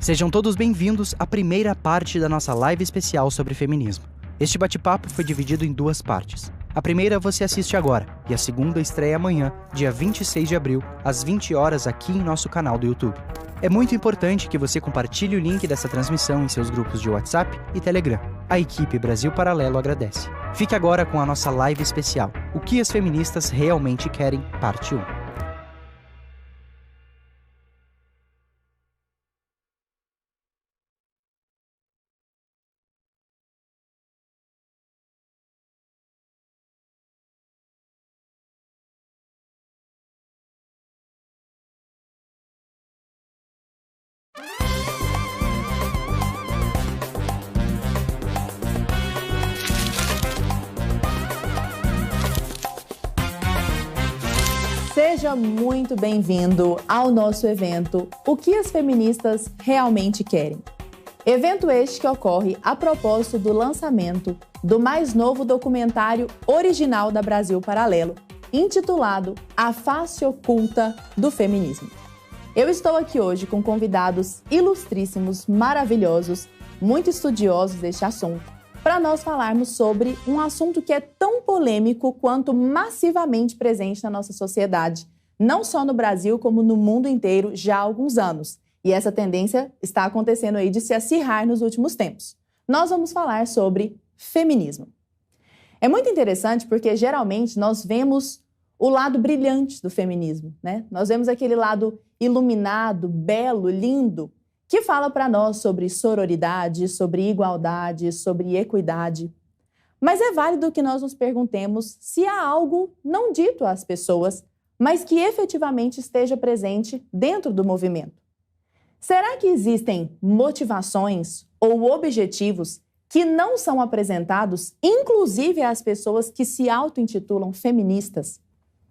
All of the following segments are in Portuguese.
Sejam todos bem-vindos à primeira parte da nossa live especial sobre feminismo. Este bate-papo foi dividido em duas partes. A primeira você assiste agora, e a segunda estreia amanhã, dia 26 de abril, às 20 horas aqui em nosso canal do YouTube. É muito importante que você compartilhe o link dessa transmissão em seus grupos de WhatsApp e Telegram. A equipe Brasil Paralelo agradece. Fique agora com a nossa live especial, O que as feministas realmente querem, parte 1. Seja muito bem-vindo ao nosso evento O que as feministas realmente querem. Evento este que ocorre a propósito do lançamento do mais novo documentário original da Brasil Paralelo, intitulado A Face Oculta do Feminismo. Eu estou aqui hoje com convidados ilustríssimos, maravilhosos, muito estudiosos deste assunto, para nós falarmos sobre um assunto que é tão polêmico quanto massivamente presente na nossa sociedade, não só no Brasil, como no mundo inteiro já há alguns anos. E essa tendência está acontecendo aí de se acirrar nos últimos tempos. Nós vamos falar sobre feminismo. É muito interessante porque geralmente nós vemos o lado brilhante do feminismo, né? Nós vemos aquele lado iluminado, belo, lindo, que fala para nós sobre sororidade, sobre igualdade, sobre equidade. Mas é válido que nós nos perguntemos se há algo não dito às pessoas, mas que efetivamente esteja presente dentro do movimento. Será que existem motivações ou objetivos que não são apresentados, inclusive às pessoas que se auto-intitulam feministas?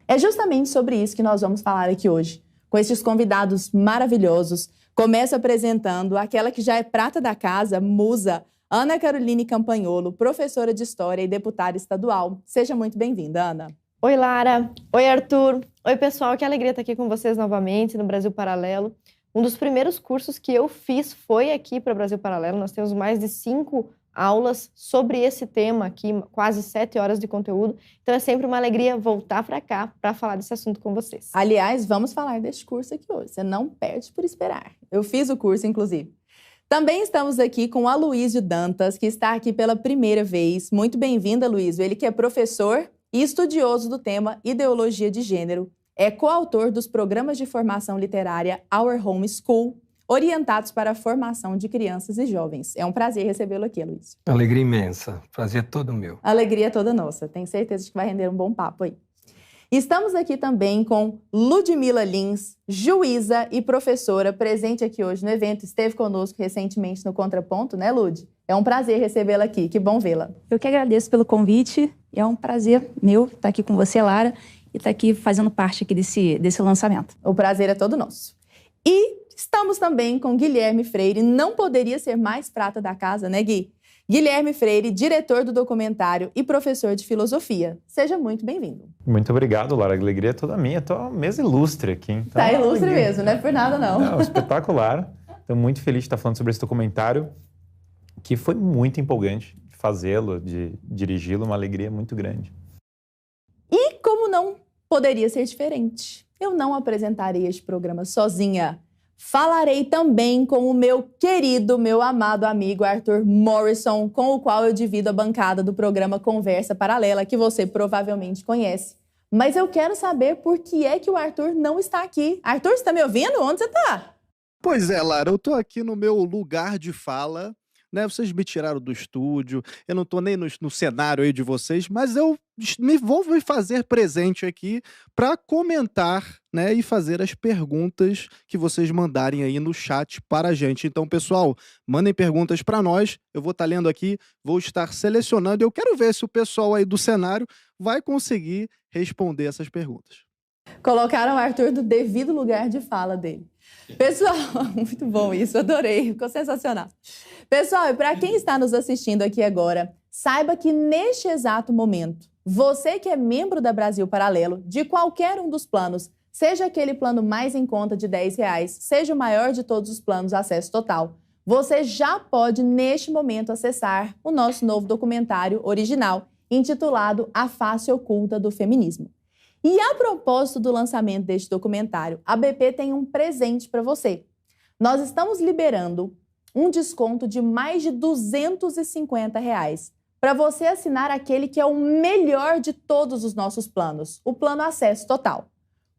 É justamente sobre isso que nós vamos falar aqui hoje, com esses convidados maravilhosos. Começo apresentando aquela que já é prata da casa, musa, Ana Caroline Campagnolo, professora de História e deputada estadual. Seja muito bem-vinda, Ana. Oi, Lara. Oi, Arthur. Oi, pessoal. Que alegria estar aqui com vocês novamente no Brasil Paralelo. Um dos primeiros cursos que eu fiz foi aqui para o Brasil Paralelo. Nós temos mais de 5 aulas sobre esse tema aqui, quase 7 horas de conteúdo. Então é sempre uma alegria voltar para cá para falar desse assunto com vocês. Aliás, vamos falar deste curso aqui hoje. Você não perde por esperar. Eu fiz o curso, inclusive. Também estamos aqui com o Aloísio Dantas, que está aqui pela primeira vez. Muito bem-vindo, Aloísio. Ele que é professor e estudioso do tema Ideologia de Gênero. É coautor dos programas de formação literária Our Home School, orientados para a formação de crianças e jovens. É um prazer recebê-lo aqui, Aloísio. Alegria imensa. Prazer todo meu. Alegria toda nossa. Tenho certeza de que vai render um bom papo aí. Estamos aqui também com Ludmila Lins, juíza e professora, presente aqui hoje no evento. Esteve conosco recentemente no Contraponto, né, Lud? É um prazer recebê-la aqui. Que bom vê-la. Eu que agradeço pelo convite. É um prazer meu estar aqui com você, Lara, e estar aqui fazendo parte aqui desse lançamento. O prazer é todo nosso. E estamos também com Guilherme Freire, não poderia ser mais prata da casa, né, Gui? Guilherme Freire, diretor do documentário e professor de filosofia. Seja muito bem-vindo. Muito obrigado, Lara. A alegria é toda minha. Estou uma mesa ilustre aqui. Então, tá ilustre mesmo, não é por nada, não. Não, espetacular. Estou muito feliz de estar falando sobre esse documentário, que foi muito empolgante de fazê-lo, de dirigi-lo, uma alegria muito grande. E como não poderia ser diferente, eu não apresentarei este programa sozinha. Falarei também com o meu querido, meu amado amigo Arthur Morrison, com o qual eu divido a bancada do programa Conversa Paralela, que você provavelmente conhece. Mas eu quero saber por que é que o Arthur não está aqui. Arthur, você está me ouvindo? Onde você está? Pois é, Lara, eu estou aqui no meu lugar de fala, né? Vocês me tiraram do estúdio, eu não estou nem no cenário aí de vocês, mas eu vou me fazer presente aqui para comentar, né, e fazer as perguntas que vocês mandarem aí no chat para a gente. Então, pessoal, mandem perguntas para nós, eu vou estar lendo aqui, vou estar selecionando, eu quero ver se o pessoal aí do cenário vai conseguir responder essas perguntas. Colocaram o Arthur no devido lugar de fala dele. Pessoal, muito bom isso, adorei, ficou sensacional. Pessoal, e para quem está nos assistindo aqui agora, saiba que neste exato momento, você que é membro da Brasil Paralelo, de qualquer um dos planos, Seja aquele plano mais em conta de R$10, seja o maior de todos os planos acesso total, você já pode, neste momento, acessar o nosso novo documentário original, intitulado A Face Oculta do Feminismo. E a propósito do lançamento deste documentário, a BP tem um presente para você. Nós estamos liberando um desconto de mais de R$250 para você assinar aquele que é o melhor de todos os nossos planos, o Plano Acesso Total.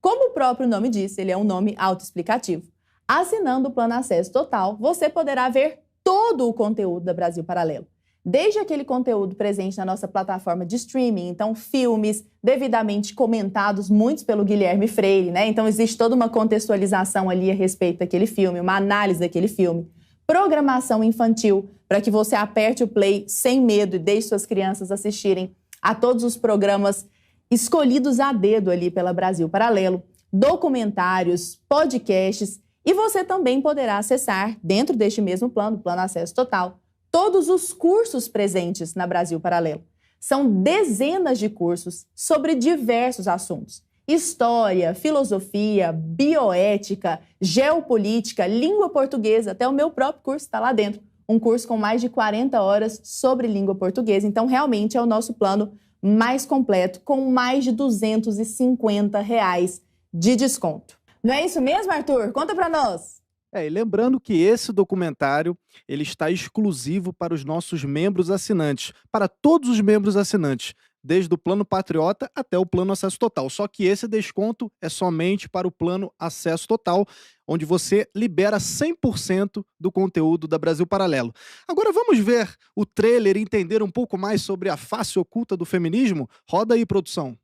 Como o próprio nome diz, ele é um nome autoexplicativo. Assinando o Plano Acesso Total, você poderá ver todo o conteúdo da Brasil Paralelo. Desde aquele conteúdo presente na nossa plataforma de streaming, então filmes devidamente comentados, muitos pelo Guilherme Freire, né? Então existe toda uma contextualização ali a respeito daquele filme, uma análise daquele filme. Programação infantil, para que você aperte o play sem medo e deixe suas crianças assistirem a todos os programas escolhidos a dedo ali pela Brasil Paralelo, documentários, podcasts, e você também poderá acessar, dentro deste mesmo plano, Plano Acesso Total, todos os cursos presentes na Brasil Paralelo. São dezenas de cursos sobre diversos assuntos. História, filosofia, bioética, geopolítica, língua portuguesa, até o meu próprio curso está lá dentro. Um curso com mais de 40 horas sobre língua portuguesa. Então, realmente é o nosso plano mais completo, com mais de R$250 de desconto. Não é isso mesmo, Arthur? Conta para nós! E lembrando que esse documentário ele está exclusivo para os nossos membros assinantes, para todos os membros assinantes, desde o Plano Patriota até o Plano Acesso Total. Só que esse desconto é somente para o Plano Acesso Total, onde você libera 100% do conteúdo da Brasil Paralelo. Agora vamos ver o trailer e entender um pouco mais sobre a face oculta do feminismo? Roda aí, produção.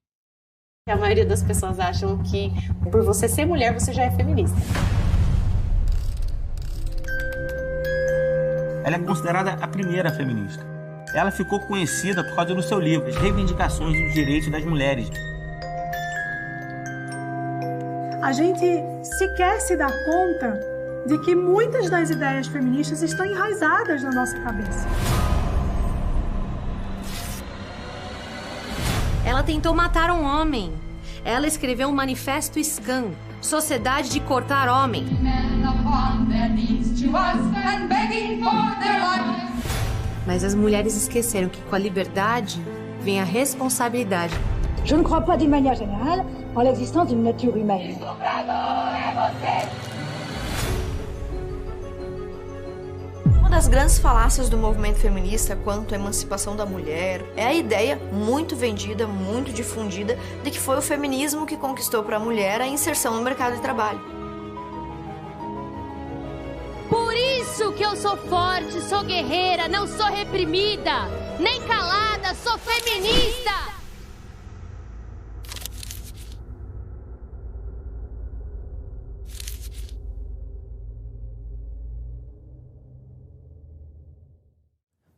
A maioria das pessoas acham que por você ser mulher, você já é feminista. Ela é considerada a primeira feminista. Ela ficou conhecida por causa do seu livro, As Reivindicações dos Direitos das Mulheres. A gente sequer se dá conta de que muitas das ideias feministas estão enraizadas na nossa cabeça. Ela tentou matar um homem. Ela escreveu um manifesto SCAN, Sociedade de Cortar Homem. Mas as mulheres esqueceram que com a liberdade vem a responsabilidade. Je ne crois pas d'une manière générale en l'existence d'une nature humaine. Uma das grandes falácias do movimento feminista quanto à emancipação da mulher é a ideia muito vendida, muito difundida, de que foi o feminismo que conquistou para a mulher a inserção no mercado de trabalho. Por isso que eu sou forte, sou guerreira, não sou reprimida, nem calada, sou feminista!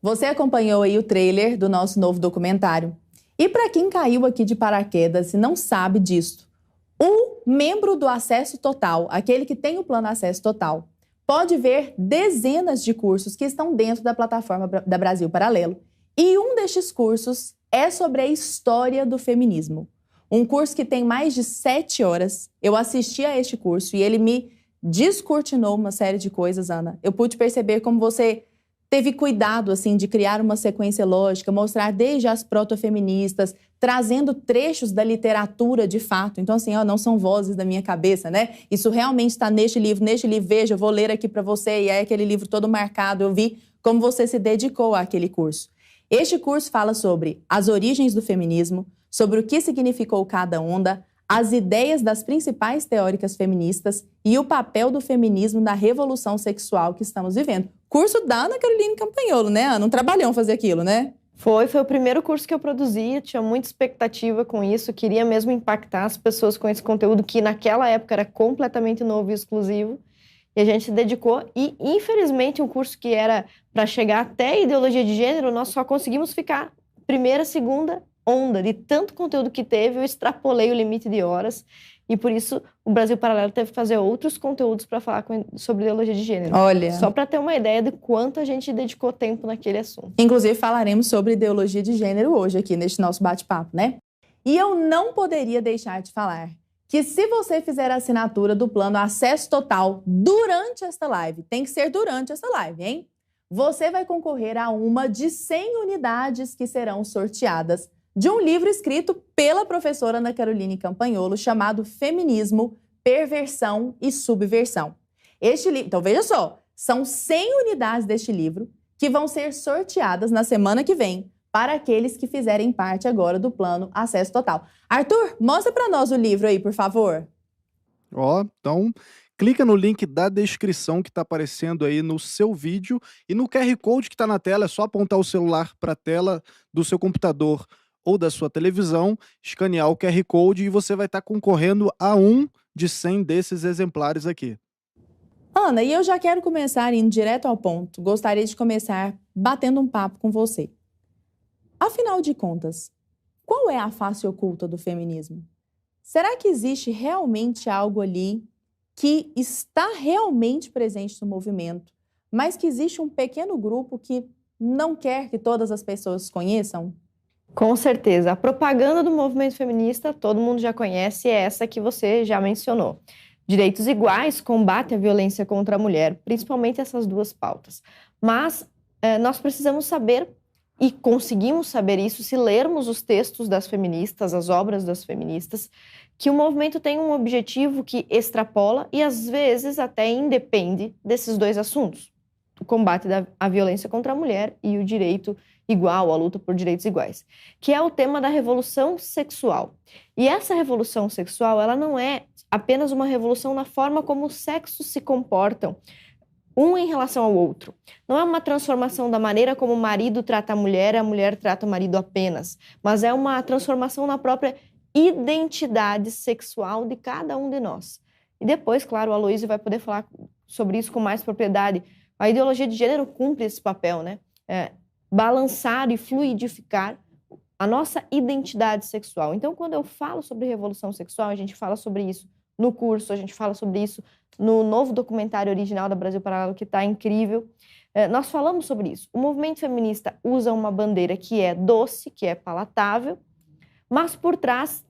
Você acompanhou aí o trailer do nosso novo documentário. E para quem caiu aqui de paraquedas e não sabe disso, o membro do Acesso Total, aquele que tem o Plano Acesso Total, pode ver dezenas de cursos que estão dentro da plataforma da Brasil Paralelo. E um destes cursos é sobre a história do feminismo. Um curso que tem mais de 7 horas. Eu assisti a este curso e ele me descortinou uma série de coisas, Ana. Eu pude perceber como você teve cuidado, assim, de criar uma sequência lógica, mostrar desde as protofeministas, trazendo trechos da literatura de fato. Então, assim, ó, não são vozes da minha cabeça, né? Isso realmente está neste livro, veja, eu vou ler aqui para você, e é aquele livro todo marcado. Eu vi como você se dedicou àquele curso. Este curso fala sobre as origens do feminismo, sobre o que significou cada onda, as ideias das principais teóricas feministas e o papel do feminismo na revolução sexual que estamos vivendo. Curso da Ana Caroline Campagnolo, né, Ana? Um trabalhão fazer aquilo, né? Foi o primeiro curso que eu produzi, tinha muita expectativa com isso, queria mesmo impactar as pessoas com esse conteúdo que naquela época era completamente novo e exclusivo. E a gente se dedicou e, infelizmente, um curso que era para chegar até a ideologia de gênero, nós só conseguimos ficar primeira, segunda onda. De tanto conteúdo que teve, eu extrapolei o limite de horas. E por isso o Brasil Paralelo teve que fazer outros conteúdos para falar sobre ideologia de gênero. Olha. Só para ter uma ideia de quanto a gente dedicou tempo naquele assunto. Inclusive falaremos sobre ideologia de gênero hoje aqui neste nosso bate-papo, né? E eu não poderia deixar de falar que se você fizer a assinatura do plano Acesso Total durante esta live, tem que ser durante esta live, hein? Você vai concorrer a uma de 100 unidades que serão sorteadas de um livro escrito pela professora Ana Caroline Campagnolo chamado Feminismo, Perversão e Subversão. Este livro, então veja só, são 100 unidades deste livro que vão ser sorteadas na semana que vem para aqueles que fizerem parte agora do plano Acesso Total. Arthur, mostra para nós o livro aí, por favor. Ó, então clica no link da descrição que está aparecendo aí no seu vídeo e no QR Code que está na tela, é só apontar o celular para a tela do seu computador ou da sua televisão, escanear o QR Code e você vai estar concorrendo a um de 100 desses exemplares aqui. Ana, e eu já quero começar indo direto ao ponto. Gostaria de começar batendo um papo com você. Afinal de contas, qual é a face oculta do feminismo? Será que existe realmente algo ali que está realmente presente no movimento, mas que existe um pequeno grupo que não quer que todas as pessoas conheçam? Com certeza. A propaganda do movimento feminista, todo mundo já conhece, é essa que você já mencionou. Direitos iguais, combate à violência contra a mulher, principalmente essas duas pautas. Mas nós precisamos saber, e conseguimos saber isso se lermos os textos das feministas, as obras das feministas, que o movimento tem um objetivo que extrapola e às vezes até independe desses dois assuntos. O combate à violência contra a mulher e o direito igual, a luta por direitos iguais, que é o tema da revolução sexual. E essa revolução sexual, ela não é apenas uma revolução na forma como os sexos se comportam, um em relação ao outro. Não é uma transformação da maneira como o marido trata a mulher trata o marido apenas, mas é uma transformação na própria identidade sexual de cada um de nós. E depois, claro, o Aloysio vai poder falar sobre isso com mais propriedade. A ideologia de gênero cumpre esse papel, né? Balançar e fluidificar a nossa identidade sexual. Então, quando eu falo sobre revolução sexual, a gente fala sobre isso no curso, a gente fala sobre isso no novo documentário original da Brasil Paralelo, que está incrível. Nós falamos sobre isso. O movimento feminista usa uma bandeira que é doce, que é palatável, mas por trás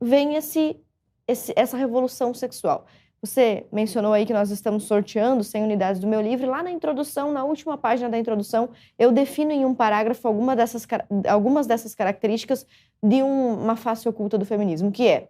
vem essa revolução sexual. Você mencionou aí que nós estamos sorteando 100 unidades do meu livro. Lá na introdução, na última página da introdução, eu defino em um parágrafo algumas dessas características de uma face oculta do feminismo, que é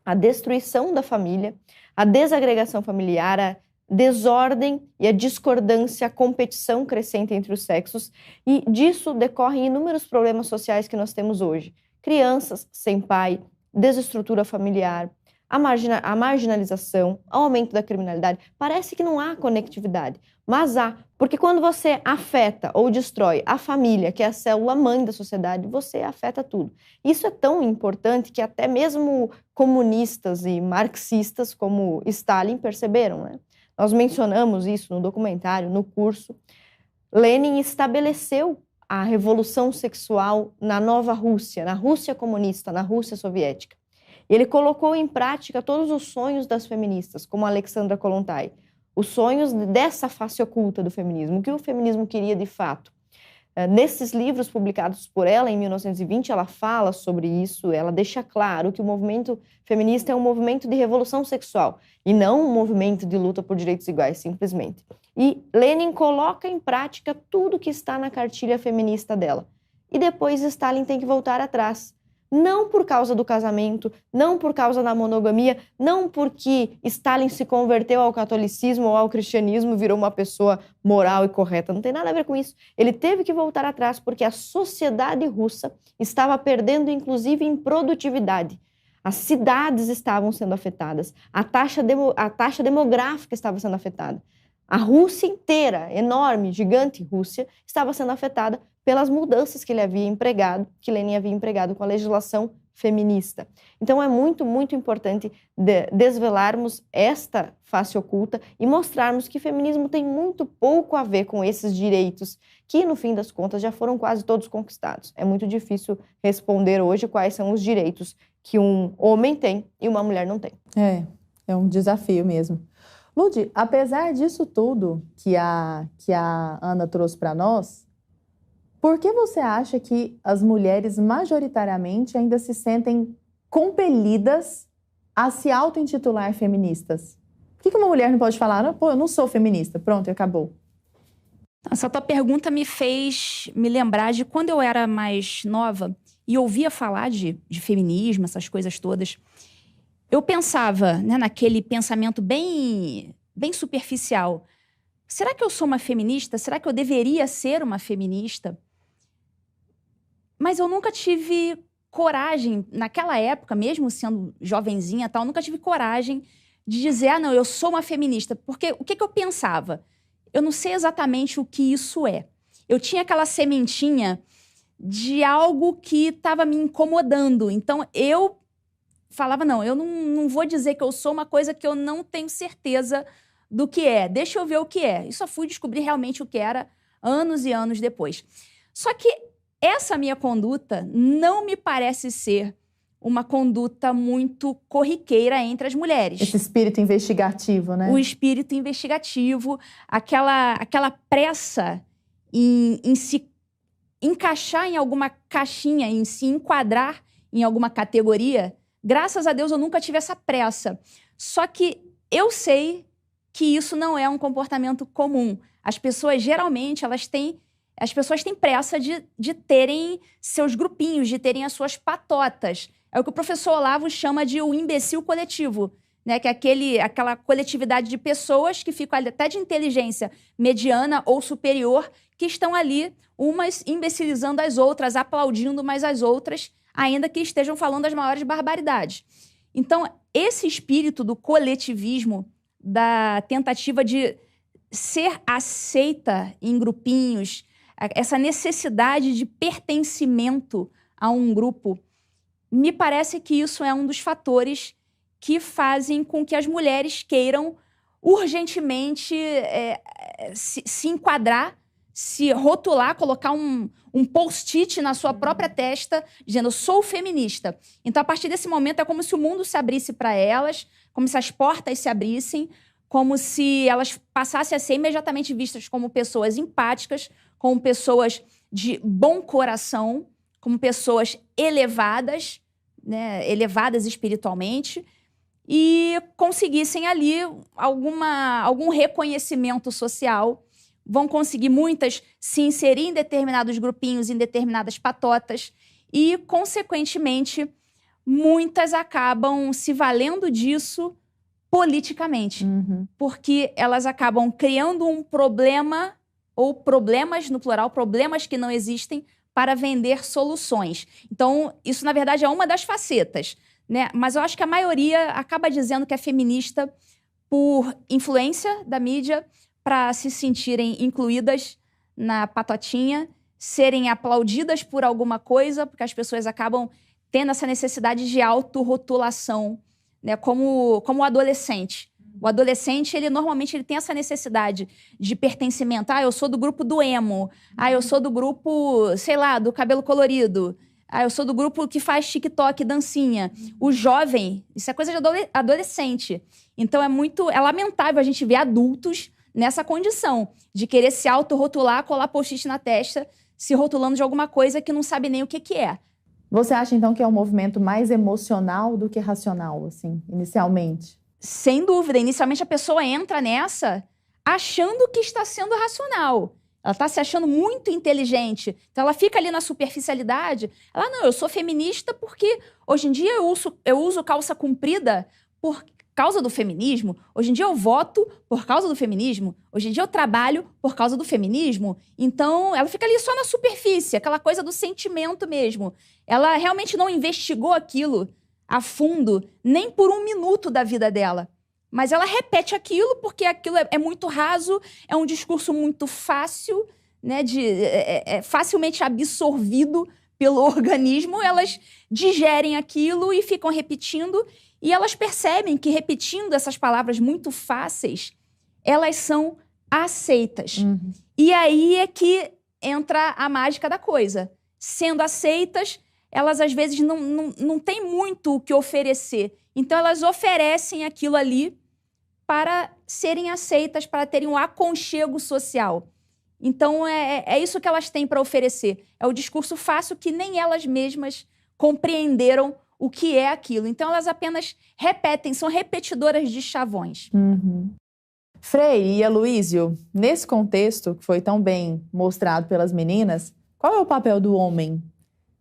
a destruição da família, a desagregação familiar, a desordem e a discordância, a competição crescente entre os sexos, e disso decorrem inúmeros problemas sociais que nós temos hoje. Crianças sem pai, desestrutura familiar, a marginalização, o aumento da criminalidade. Parece que não há conectividade, mas há, porque quando você afeta ou destrói a família, que é a célula mãe da sociedade, você afeta tudo. Isso é tão importante que até mesmo comunistas e marxistas como Stalin perceberam, né? Nós mencionamos isso no documentário, no curso. Lenin estabeleceu a revolução sexual na Nova Rússia, na Rússia comunista, na Rússia soviética. Ele colocou em prática todos os sonhos das feministas, como a Alexandra Kollontai, os sonhos dessa face oculta do feminismo, o que o feminismo queria de fato. Nesses livros publicados por ela em 1920, ela fala sobre isso, ela deixa claro que o movimento feminista é um movimento de revolução sexual e não um movimento de luta por direitos iguais, simplesmente. E Lenin coloca em prática tudo que está na cartilha feminista dela. E depois Stalin tem que voltar atrás. Não por causa do casamento, não por causa da monogamia, não porque Stalin se converteu ao catolicismo ou ao cristianismo e virou uma pessoa moral e correta. Não tem nada a ver com isso. Ele teve que voltar atrás porque a sociedade russa estava perdendo, inclusive, em produtividade. As cidades estavam sendo afetadas, a taxa demográfica estava sendo afetada. A Rússia inteira, enorme, gigante Rússia, estava sendo afetada pelas mudanças que Lenin havia empregado com a legislação feminista. Então é muito, muito importante desvelarmos esta face oculta e mostrarmos que o feminismo tem muito pouco a ver com esses direitos que, no fim das contas, já foram quase todos conquistados. É muito difícil responder hoje quais são os direitos que um homem tem e uma mulher não tem. É um desafio mesmo. Ludi, apesar disso tudo que a Ana trouxe para nós, por que você acha que as mulheres majoritariamente ainda se sentem compelidas a se auto-intitular feministas? Por que uma mulher não pode falar, pô, eu não sou feminista, pronto, e acabou? Essa tua pergunta me fez me lembrar de quando eu era mais nova e ouvia falar de feminismo, essas coisas todas. Eu pensava, né, naquele pensamento bem superficial. Será que eu sou uma feminista? Será que eu deveria ser uma feminista? Mas eu nunca tive coragem, naquela época, mesmo sendo jovenzinha e tal, eu nunca tive coragem de dizer, não, eu sou uma feminista. Porque o que eu pensava? Eu não sei exatamente o que isso é. Eu tinha aquela sementinha de algo que estava me incomodando. Então, eu falava, não, eu não vou dizer que eu sou uma coisa que eu não tenho certeza do que é. Deixa eu ver o que é. E só fui descobrir realmente o que era anos e anos depois. Só que essa minha conduta não me parece ser uma conduta muito corriqueira entre as mulheres. Esse espírito investigativo, né? O espírito investigativo, aquela pressa em se encaixar em alguma caixinha, em se enquadrar em alguma categoria. Graças a Deus eu nunca tive essa pressa. Só que eu sei que isso não é um comportamento comum. As pessoas, geralmente, as pessoas têm pressa de terem seus grupinhos, de terem as suas patotas. É o que o professor Olavo chama de o imbecil coletivo, né? Que é aquela coletividade de pessoas que ficam ali até de inteligência mediana ou superior, que estão ali, umas imbecilizando as outras, aplaudindo umas às outras, ainda que estejam falando as maiores barbaridades. Então, esse espírito do coletivismo, da tentativa de ser aceita em grupinhos, essa necessidade de pertencimento a um grupo, me parece que isso é um dos fatores que fazem com que as mulheres queiram urgentemente se enquadrar, se rotular, colocar um post-it na sua própria testa, dizendo, eu sou feminista. Então, a partir desse momento, é como se o mundo se abrisse para elas, como se as portas se abrissem, como se elas passassem a ser imediatamente vistas como pessoas empáticas, como pessoas de bom coração, como pessoas elevadas, né, elevadas espiritualmente, e conseguissem ali algum reconhecimento social. Vão conseguir muitas se inserir em determinados grupinhos, em determinadas patotas, e, consequentemente, muitas acabam se valendo disso politicamente, porque elas acabam criando um problema, ou problemas, no plural, problemas que não existem, para vender soluções. Então, isso, na verdade, é uma das facetas, né? Mas eu acho que a maioria acaba dizendo que é feminista por influência da mídia, para se sentirem incluídas na patotinha, serem aplaudidas por alguma coisa, porque as pessoas acabam tendo essa necessidade de autorrotulação, né? Como o adolescente. O adolescente, normalmente tem essa necessidade de pertencimento. Eu sou do grupo do emo. Eu sou do grupo, sei lá, do cabelo colorido. Eu sou do grupo que faz TikTok, dancinha. O jovem, isso é coisa de adolescente. Então é lamentável a gente ver adultos nessa condição de querer se autorrotular, colar post-it na testa, se rotulando de alguma coisa que não sabe nem o que é. Você acha, então, que é um movimento mais emocional do que racional, assim, inicialmente? Sem dúvida. Inicialmente, a pessoa entra nessa achando que está sendo racional. Ela está se achando muito inteligente. Então, ela fica ali na superficialidade. Ela, não, eu sou feminista porque hoje em dia eu uso calça comprida por causa do feminismo. Hoje em dia eu voto por causa do feminismo. Hoje em dia eu trabalho por causa do feminismo. Então, ela fica ali só na superfície, aquela coisa do sentimento mesmo. Ela realmente não investigou aquilo a fundo, nem por um minuto da vida dela. Mas ela repete aquilo porque aquilo é muito raso, é um discurso muito fácil, né, facilmente absorvido pelo organismo. Elas digerem aquilo e ficam repetindo, e elas percebem que, repetindo essas palavras muito fáceis, elas são aceitas. E aí é que entra a mágica da coisa. Sendo aceitas, elas às vezes não têm muito o que oferecer. Então elas oferecem aquilo ali para serem aceitas, para terem um aconchego social. Então é isso que elas têm para oferecer. É o discurso fácil que nem elas mesmas compreenderam o que é aquilo. Então, elas apenas repetem, são repetidoras de chavões. Frei e Aloísio, nesse contexto que foi tão bem mostrado pelas meninas, qual é o papel do homem?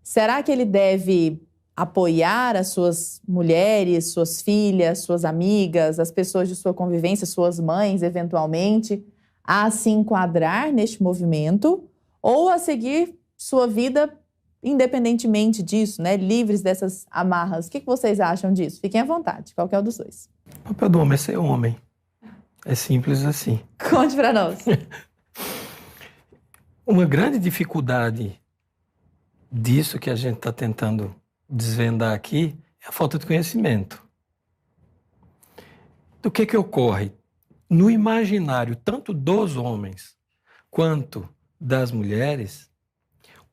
Será que ele deve apoiar as suas mulheres, suas filhas, suas amigas, as pessoas de sua convivência, suas mães, eventualmente, a se enquadrar neste movimento ou a seguir sua vida independentemente disso, né? Livres dessas amarras? O que vocês acham disso? Fiquem à vontade, qualquer um dos dois. O papel do homem é ser homem. É simples assim. Conte para nós. Uma grande dificuldade disso que a gente está tentando desvendar aqui é a falta de conhecimento. Do que ocorre? No imaginário, tanto dos homens quanto das mulheres,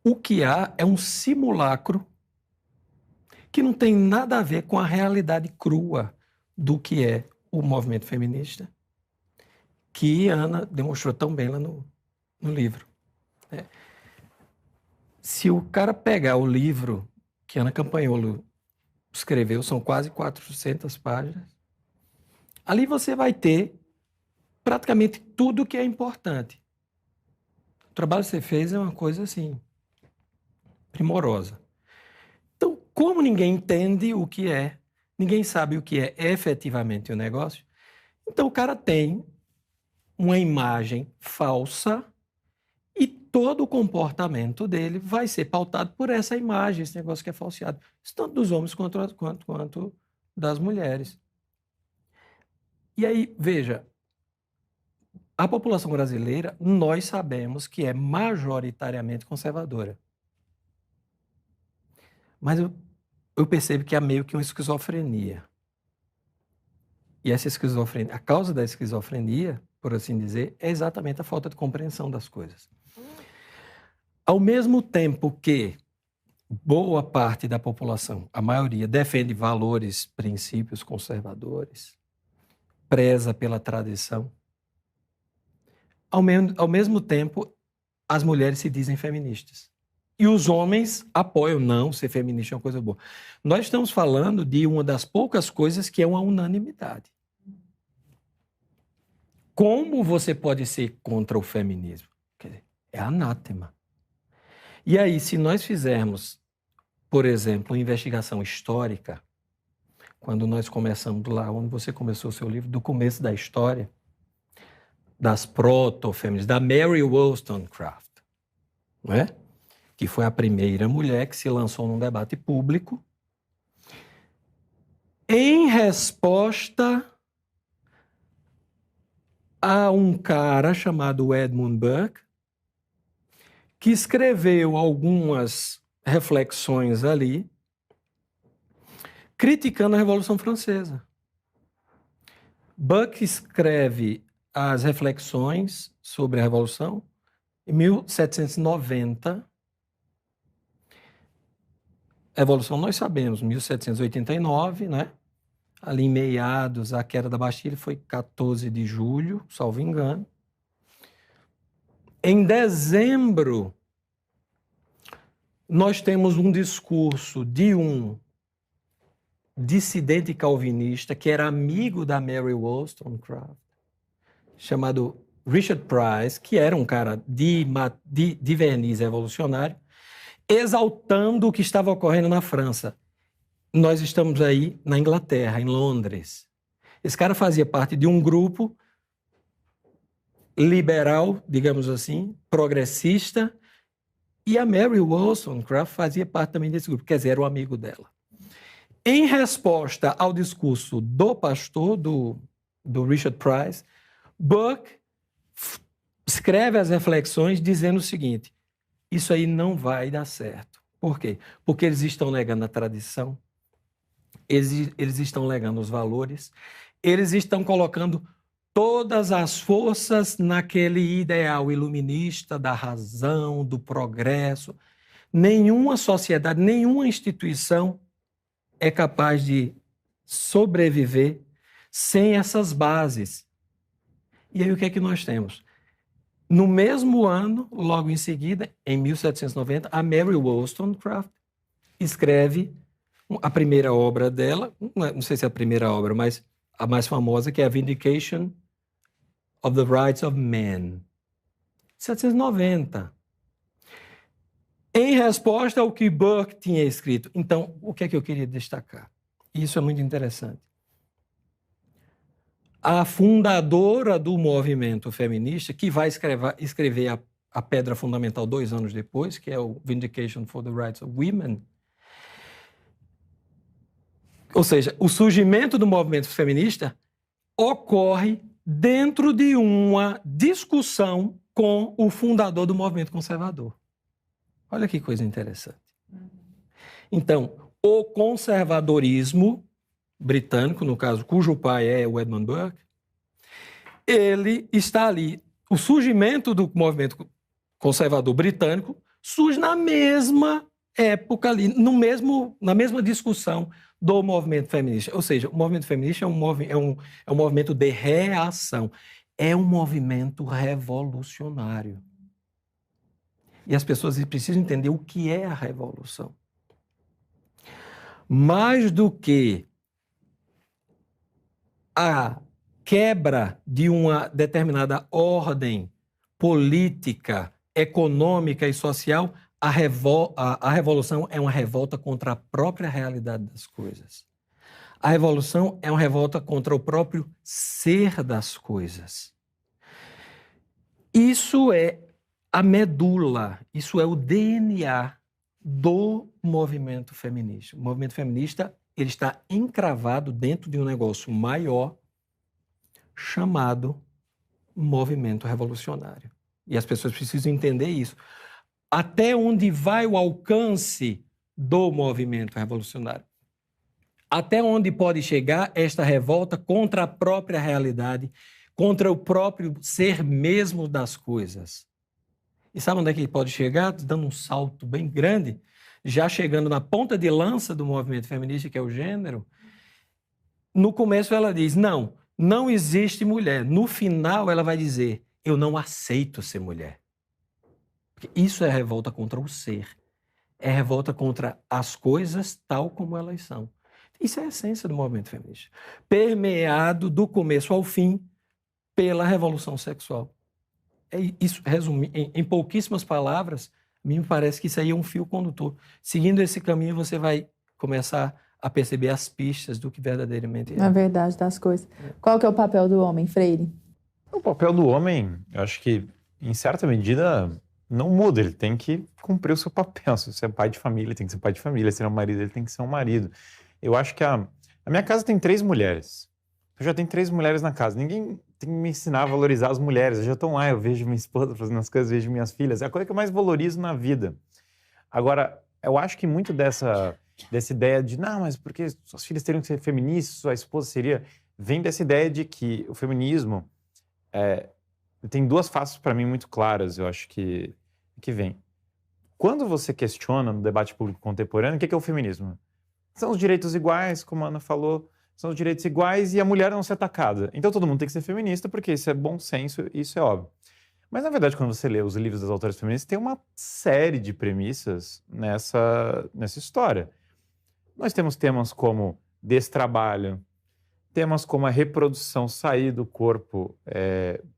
o que há é um simulacro que não tem nada a ver com a realidade crua do que é o movimento feminista, que Ana demonstrou tão bem lá no livro. Se o cara pegar o livro que Ana Campagnolo escreveu, são quase 400 páginas, ali você vai ter praticamente tudo que é importante. O trabalho que você fez é uma coisa assim, primorosa. Então, como ninguém entende o que é, ninguém sabe o que é efetivamente o negócio, então o cara tem uma imagem falsa e todo o comportamento dele vai ser pautado por essa imagem, esse negócio que é falseado. Isso tanto dos homens quanto das mulheres. E aí, veja, a população brasileira, nós sabemos que é majoritariamente conservadora. Mas eu percebo que há meio que uma esquizofrenia. E essa esquizofrenia, a causa da esquizofrenia, por assim dizer, é exatamente a falta de compreensão das coisas. Ao mesmo tempo que boa parte da população, a maioria, defende valores, princípios conservadores, preza pela tradição, ao mesmo tempo, as mulheres se dizem feministas. E os homens apoiam, não, ser feminista é uma coisa boa. Nós estamos falando de uma das poucas coisas que é uma unanimidade. Como você pode ser contra o feminismo? Quer dizer, é anátema. E aí, se nós fizermos, por exemplo, uma investigação histórica, quando nós começamos lá, onde você começou o seu livro, do começo da história, das proto-feministas, da Mary Wollstonecraft, não é? Que foi a primeira mulher que se lançou num debate público em resposta a um cara chamado Edmund Burke, que escreveu algumas reflexões ali, criticando a Revolução Francesa. Burke escreve as reflexões sobre a Revolução em 1790. A Revolução, nós sabemos, 1789, né? Ali em meados, a queda da Bastilha foi 14 de julho, salvo engano. Em dezembro, nós temos um discurso de um dissidente calvinista que era amigo da Mary Wollstonecraft, chamado Richard Price, que era um cara de verniz revolucionário, exaltando o que estava ocorrendo na França. Nós estamos aí na Inglaterra, em Londres. Esse cara fazia parte de um grupo liberal, digamos assim, progressista, e a Mary Wollstonecraft fazia parte também desse grupo, quer dizer, era o amigo dela. Em resposta ao discurso do pastor, do Richard Price, Burke escreve as reflexões dizendo o seguinte: isso aí não vai dar certo. Por quê? Porque eles estão negando a tradição, eles estão negando os valores, eles estão colocando todas as forças naquele ideal iluminista da razão, do progresso. Nenhuma sociedade, nenhuma instituição é capaz de sobreviver sem essas bases. E aí o que é que nós temos? No mesmo ano, logo em seguida, em 1790, a Mary Wollstonecraft escreve A primeira obra dela, não sei se é a primeira obra, mas a mais famosa, que é a Vindication of the Rights of Man, 1790. Em resposta ao que Burke tinha escrito. Então, o que é que eu queria destacar? Isso é muito interessante. A fundadora do movimento feminista, que vai escrever a pedra fundamental 2 anos depois, que é o Vindication for the Rights of Women. Ou seja, o surgimento do movimento feminista ocorre dentro de uma discussão com o fundador do movimento conservador. Olha que coisa interessante. Então, o conservadorismo britânico, no caso, cujo pai é o Edmund Burke, ele está ali. O surgimento do movimento conservador britânico surge na mesma época ali, na mesma discussão do movimento feminista. Ou seja, o movimento feminista é um movimento de reação. É um movimento revolucionário. E as pessoas precisam entender o que é a revolução. Mais do que a quebra de uma determinada ordem política, econômica e social, a revolução é uma revolta contra a própria realidade das coisas. A revolução é uma revolta contra o próprio ser das coisas. Isso é a medula, isso é o DNA do movimento feminista. O movimento feminista ele está encravado dentro de um negócio maior chamado movimento revolucionário. E as pessoas precisam entender isso. Até onde vai o alcance do movimento revolucionário? Até onde pode chegar esta revolta contra a própria realidade, contra o próprio ser mesmo das coisas? E sabe onde é que ele pode chegar? Dando um salto bem grande, já chegando na ponta de lança do movimento feminista, que é o gênero. No começo ela diz, não existe mulher. No final ela vai dizer, eu não aceito ser mulher. Porque isso é revolta contra o ser. É revolta contra as coisas tal como elas são. Isso é a essência do movimento feminista. Permeado do começo ao fim pela revolução sexual. Isso, em pouquíssimas palavras, a mim me parece que isso aí é um fio condutor. Seguindo esse caminho, você vai começar a perceber as pistas do que verdadeiramente é. A verdade das coisas. Qual que é o papel do homem, Freire? O papel do homem, eu acho que, em certa medida, não muda. Ele tem que cumprir o seu papel. Se você é pai de família, ele tem que ser pai de família. Se ele é um marido, ele tem que ser um marido. Eu acho que a minha casa tem 3 mulheres. Eu já tenho 3 mulheres na casa. Ninguém tem que me ensinar a valorizar as mulheres. Eu já estou lá, eu vejo minha esposa fazendo as coisas, vejo minhas filhas. É a coisa que eu mais valorizo na vida. Agora, eu acho que muito dessa ideia de, mas porque suas filhas teriam que ser feministas, sua esposa seria... Vem dessa ideia de que o feminismo tem 2 faces para mim muito claras, eu acho que vem. Quando você questiona no debate público contemporâneo, o que é o feminismo? São os direitos iguais, como a Ana falou, são os direitos iguais e a mulher não ser atacada. Então todo mundo tem que ser feminista, porque isso é bom senso e isso é óbvio. Mas, na verdade, quando você lê os livros das autoras feministas, tem uma série de premissas nessa história. Nós temos temas como destrabalho, temas como a reprodução, sair do corpo,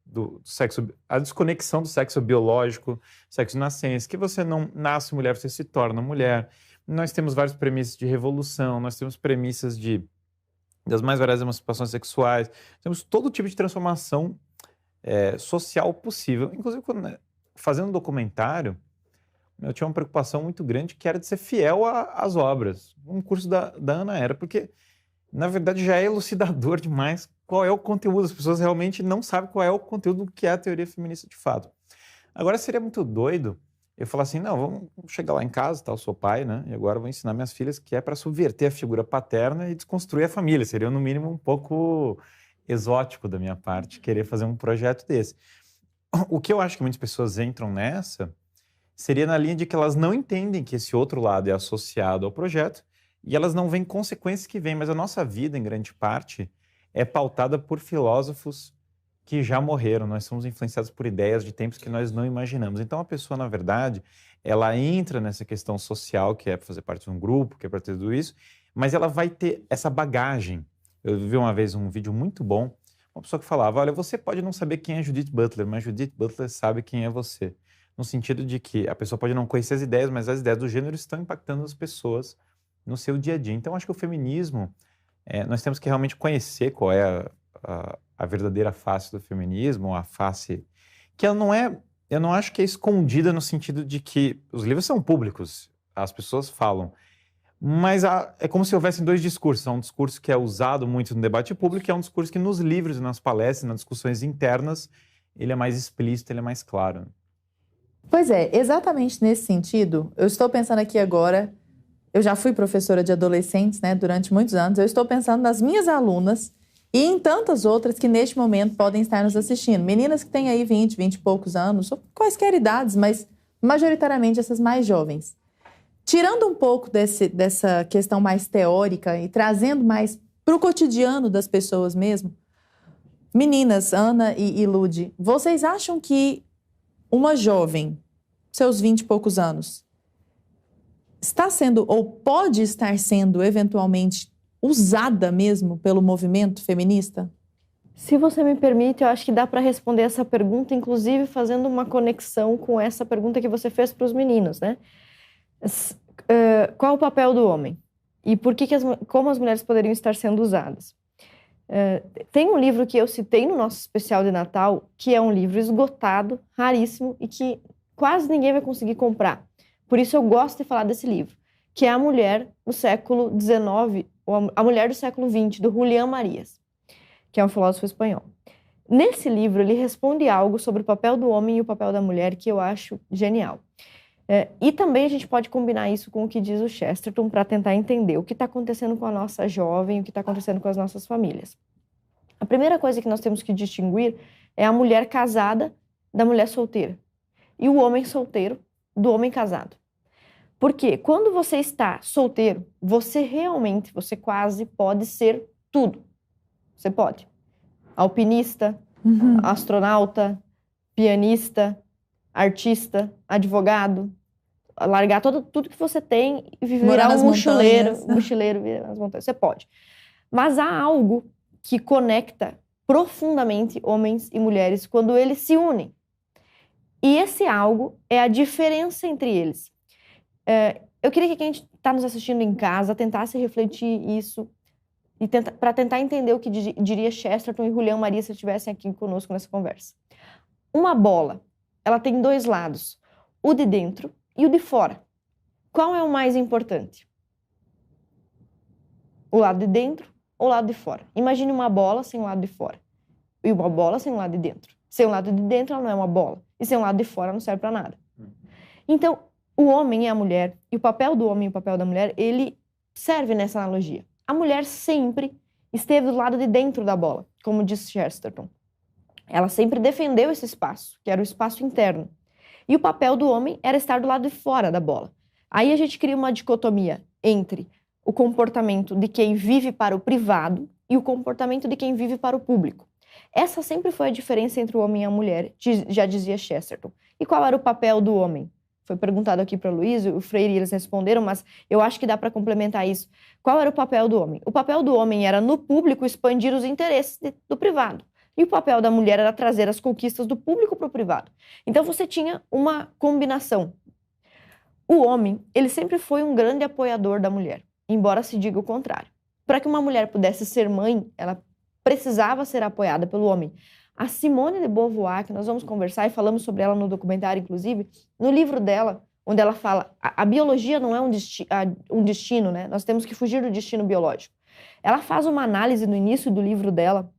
do sexo, a desconexão do sexo biológico, sexo nascença, que você não nasce mulher, você se torna mulher. Nós temos várias premissas de revolução, nós temos premissas das mais variadas emancipações sexuais, temos todo tipo de transformação social possível. Inclusive, fazendo um documentário, eu tinha uma preocupação muito grande que era de ser fiel às obras. Um curso da Ana era, porque, na verdade, já é elucidador demais qual é o conteúdo. As pessoas realmente não sabem qual é o conteúdo do que é a teoria feminista de fato. Agora, seria muito doido eu falar assim, vamos chegar lá em casa, eu sou pai, né? E agora eu vou ensinar minhas filhas que é para subverter a figura paterna e desconstruir a família. Seria, no mínimo, um pouco exótico da minha parte querer fazer um projeto desse. O que eu acho que muitas pessoas entram nessa seria na linha de que elas não entendem que esse outro lado é associado ao projeto e elas não veem consequências que vêm, mas a nossa vida, em grande parte, é pautada por filósofos que já morreram. Nós somos influenciados por ideias de tempos que nós não imaginamos. Então, a pessoa, na verdade, ela entra nessa questão social, que é para fazer parte de um grupo, que é para ter tudo isso, mas ela vai ter essa bagagem. Eu vi uma vez um vídeo muito bom, uma pessoa que falava, olha, você pode não saber quem é Judith Butler, mas Judith Butler sabe quem é você. No sentido de que a pessoa pode não conhecer as ideias, mas as ideias do gênero estão impactando as pessoas no seu dia a dia. Então, acho que o feminismo, nós temos que realmente conhecer qual é a verdadeira face do feminismo, a face que ela não é, eu não acho que é escondida no sentido de que os livros são públicos, as pessoas falam, mas é como se houvessem dois discursos. Há um discurso que é usado muito no debate público e há um discurso que nos livros, nas palestras, nas discussões internas, ele é mais explícito, ele é mais claro. Pois é, exatamente nesse sentido, eu estou pensando aqui agora, eu já fui professora de adolescentes, né, durante muitos anos, eu estou pensando nas minhas alunas e em tantas outras que neste momento podem estar nos assistindo. Meninas que têm aí 20 e poucos anos, ou quaisquer idades, mas majoritariamente essas mais jovens. Tirando um pouco dessa questão mais teórica e trazendo mais para o cotidiano das pessoas mesmo, meninas, Ana e Lud, vocês acham que uma jovem, seus 20 e poucos anos, está sendo ou pode estar sendo eventualmente usada mesmo pelo movimento feminista? Se você me permite, eu acho que dá para responder essa pergunta, inclusive fazendo uma conexão com essa pergunta que você fez para os meninos, né? Qual o papel do homem? E como as mulheres poderiam estar sendo usadas? Tem um livro que eu citei no nosso especial de Natal, que é um livro esgotado, raríssimo, e que quase ninguém vai conseguir comprar. Por isso eu gosto de falar desse livro, que é A Mulher no Século XIX, ou A Mulher do Século XX, do Julián Marías, que é um filósofo espanhol. Nesse livro, ele responde algo sobre o papel do homem e o papel da mulher que eu acho genial. E também a gente pode combinar isso com o que diz o Chesterton para tentar entender o que está acontecendo com a nossa jovem, o que está acontecendo com as nossas famílias. A primeira coisa que nós temos que distinguir é a mulher casada da mulher solteira e o homem solteiro do homem casado. Porque quando você está solteiro, você quase pode ser tudo. Você pode. Alpinista, astronauta, pianista, artista, advogado, largar tudo que você tem e virar um mochileiro, virar nas montanhas. Você pode. Mas há algo que conecta profundamente homens e mulheres quando eles se unem. E esse algo é a diferença entre eles. Eu queria que quem está nos assistindo em casa tentasse refletir isso e para tentar entender o que diria Chesterton e Julián Marías se estivessem aqui conosco nessa conversa. Uma bola, ela tem dois lados, o de dentro e o de fora. Qual é o mais importante? O lado de dentro ou o lado de fora? Imagine uma bola sem o lado de fora e uma bola sem o lado de dentro. Sem o lado de dentro, ela não é uma bola. E sem o lado de fora, não serve para nada. Então, o homem e a mulher, e o papel do homem e o papel da mulher, ele serve nessa analogia. A mulher sempre esteve do lado de dentro da bola, como diz Chesterton. Ela sempre defendeu esse espaço, que era o espaço interno. E o papel do homem era estar do lado de fora da bola. Aí a gente cria uma dicotomia entre o comportamento de quem vive para o privado e o comportamento de quem vive para o público. Essa sempre foi a diferença entre o homem e a mulher, já dizia Chesterton. E qual era o papel do homem? Foi perguntado aqui para o Luiz, o Freire e eles responderam, mas eu acho que dá para complementar isso. Qual era o papel do homem? O papel do homem era, no público, expandir os interesses do privado. E o papel da mulher era trazer as conquistas do público para o privado. Então você tinha uma combinação. O homem, ele sempre foi um grande apoiador da mulher, embora se diga o contrário. Para que uma mulher pudesse ser mãe, ela precisava ser apoiada pelo homem. A Simone de Beauvoir, que nós vamos conversar e falamos sobre ela no documentário, inclusive, no livro dela, onde ela fala, a biologia não é um destino, né? Nós temos que fugir do destino biológico. Ela faz uma análise no início do livro dela,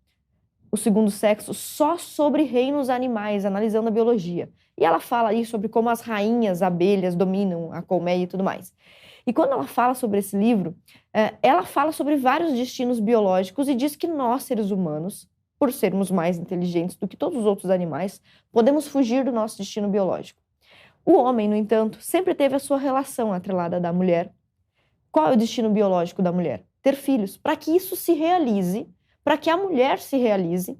O Segundo Sexo, só sobre reinos animais, analisando a biologia. E ela fala aí sobre como as rainhas, abelhas, dominam a colmeia e tudo mais. E quando ela fala sobre esse livro, ela fala sobre vários destinos biológicos e diz que nós, seres humanos, por sermos mais inteligentes do que todos os outros animais, podemos fugir do nosso destino biológico. O homem, no entanto, sempre teve a sua relação atrelada da mulher. Qual é o destino biológico da mulher? Ter filhos. Para que isso se realize, para que a mulher se realize,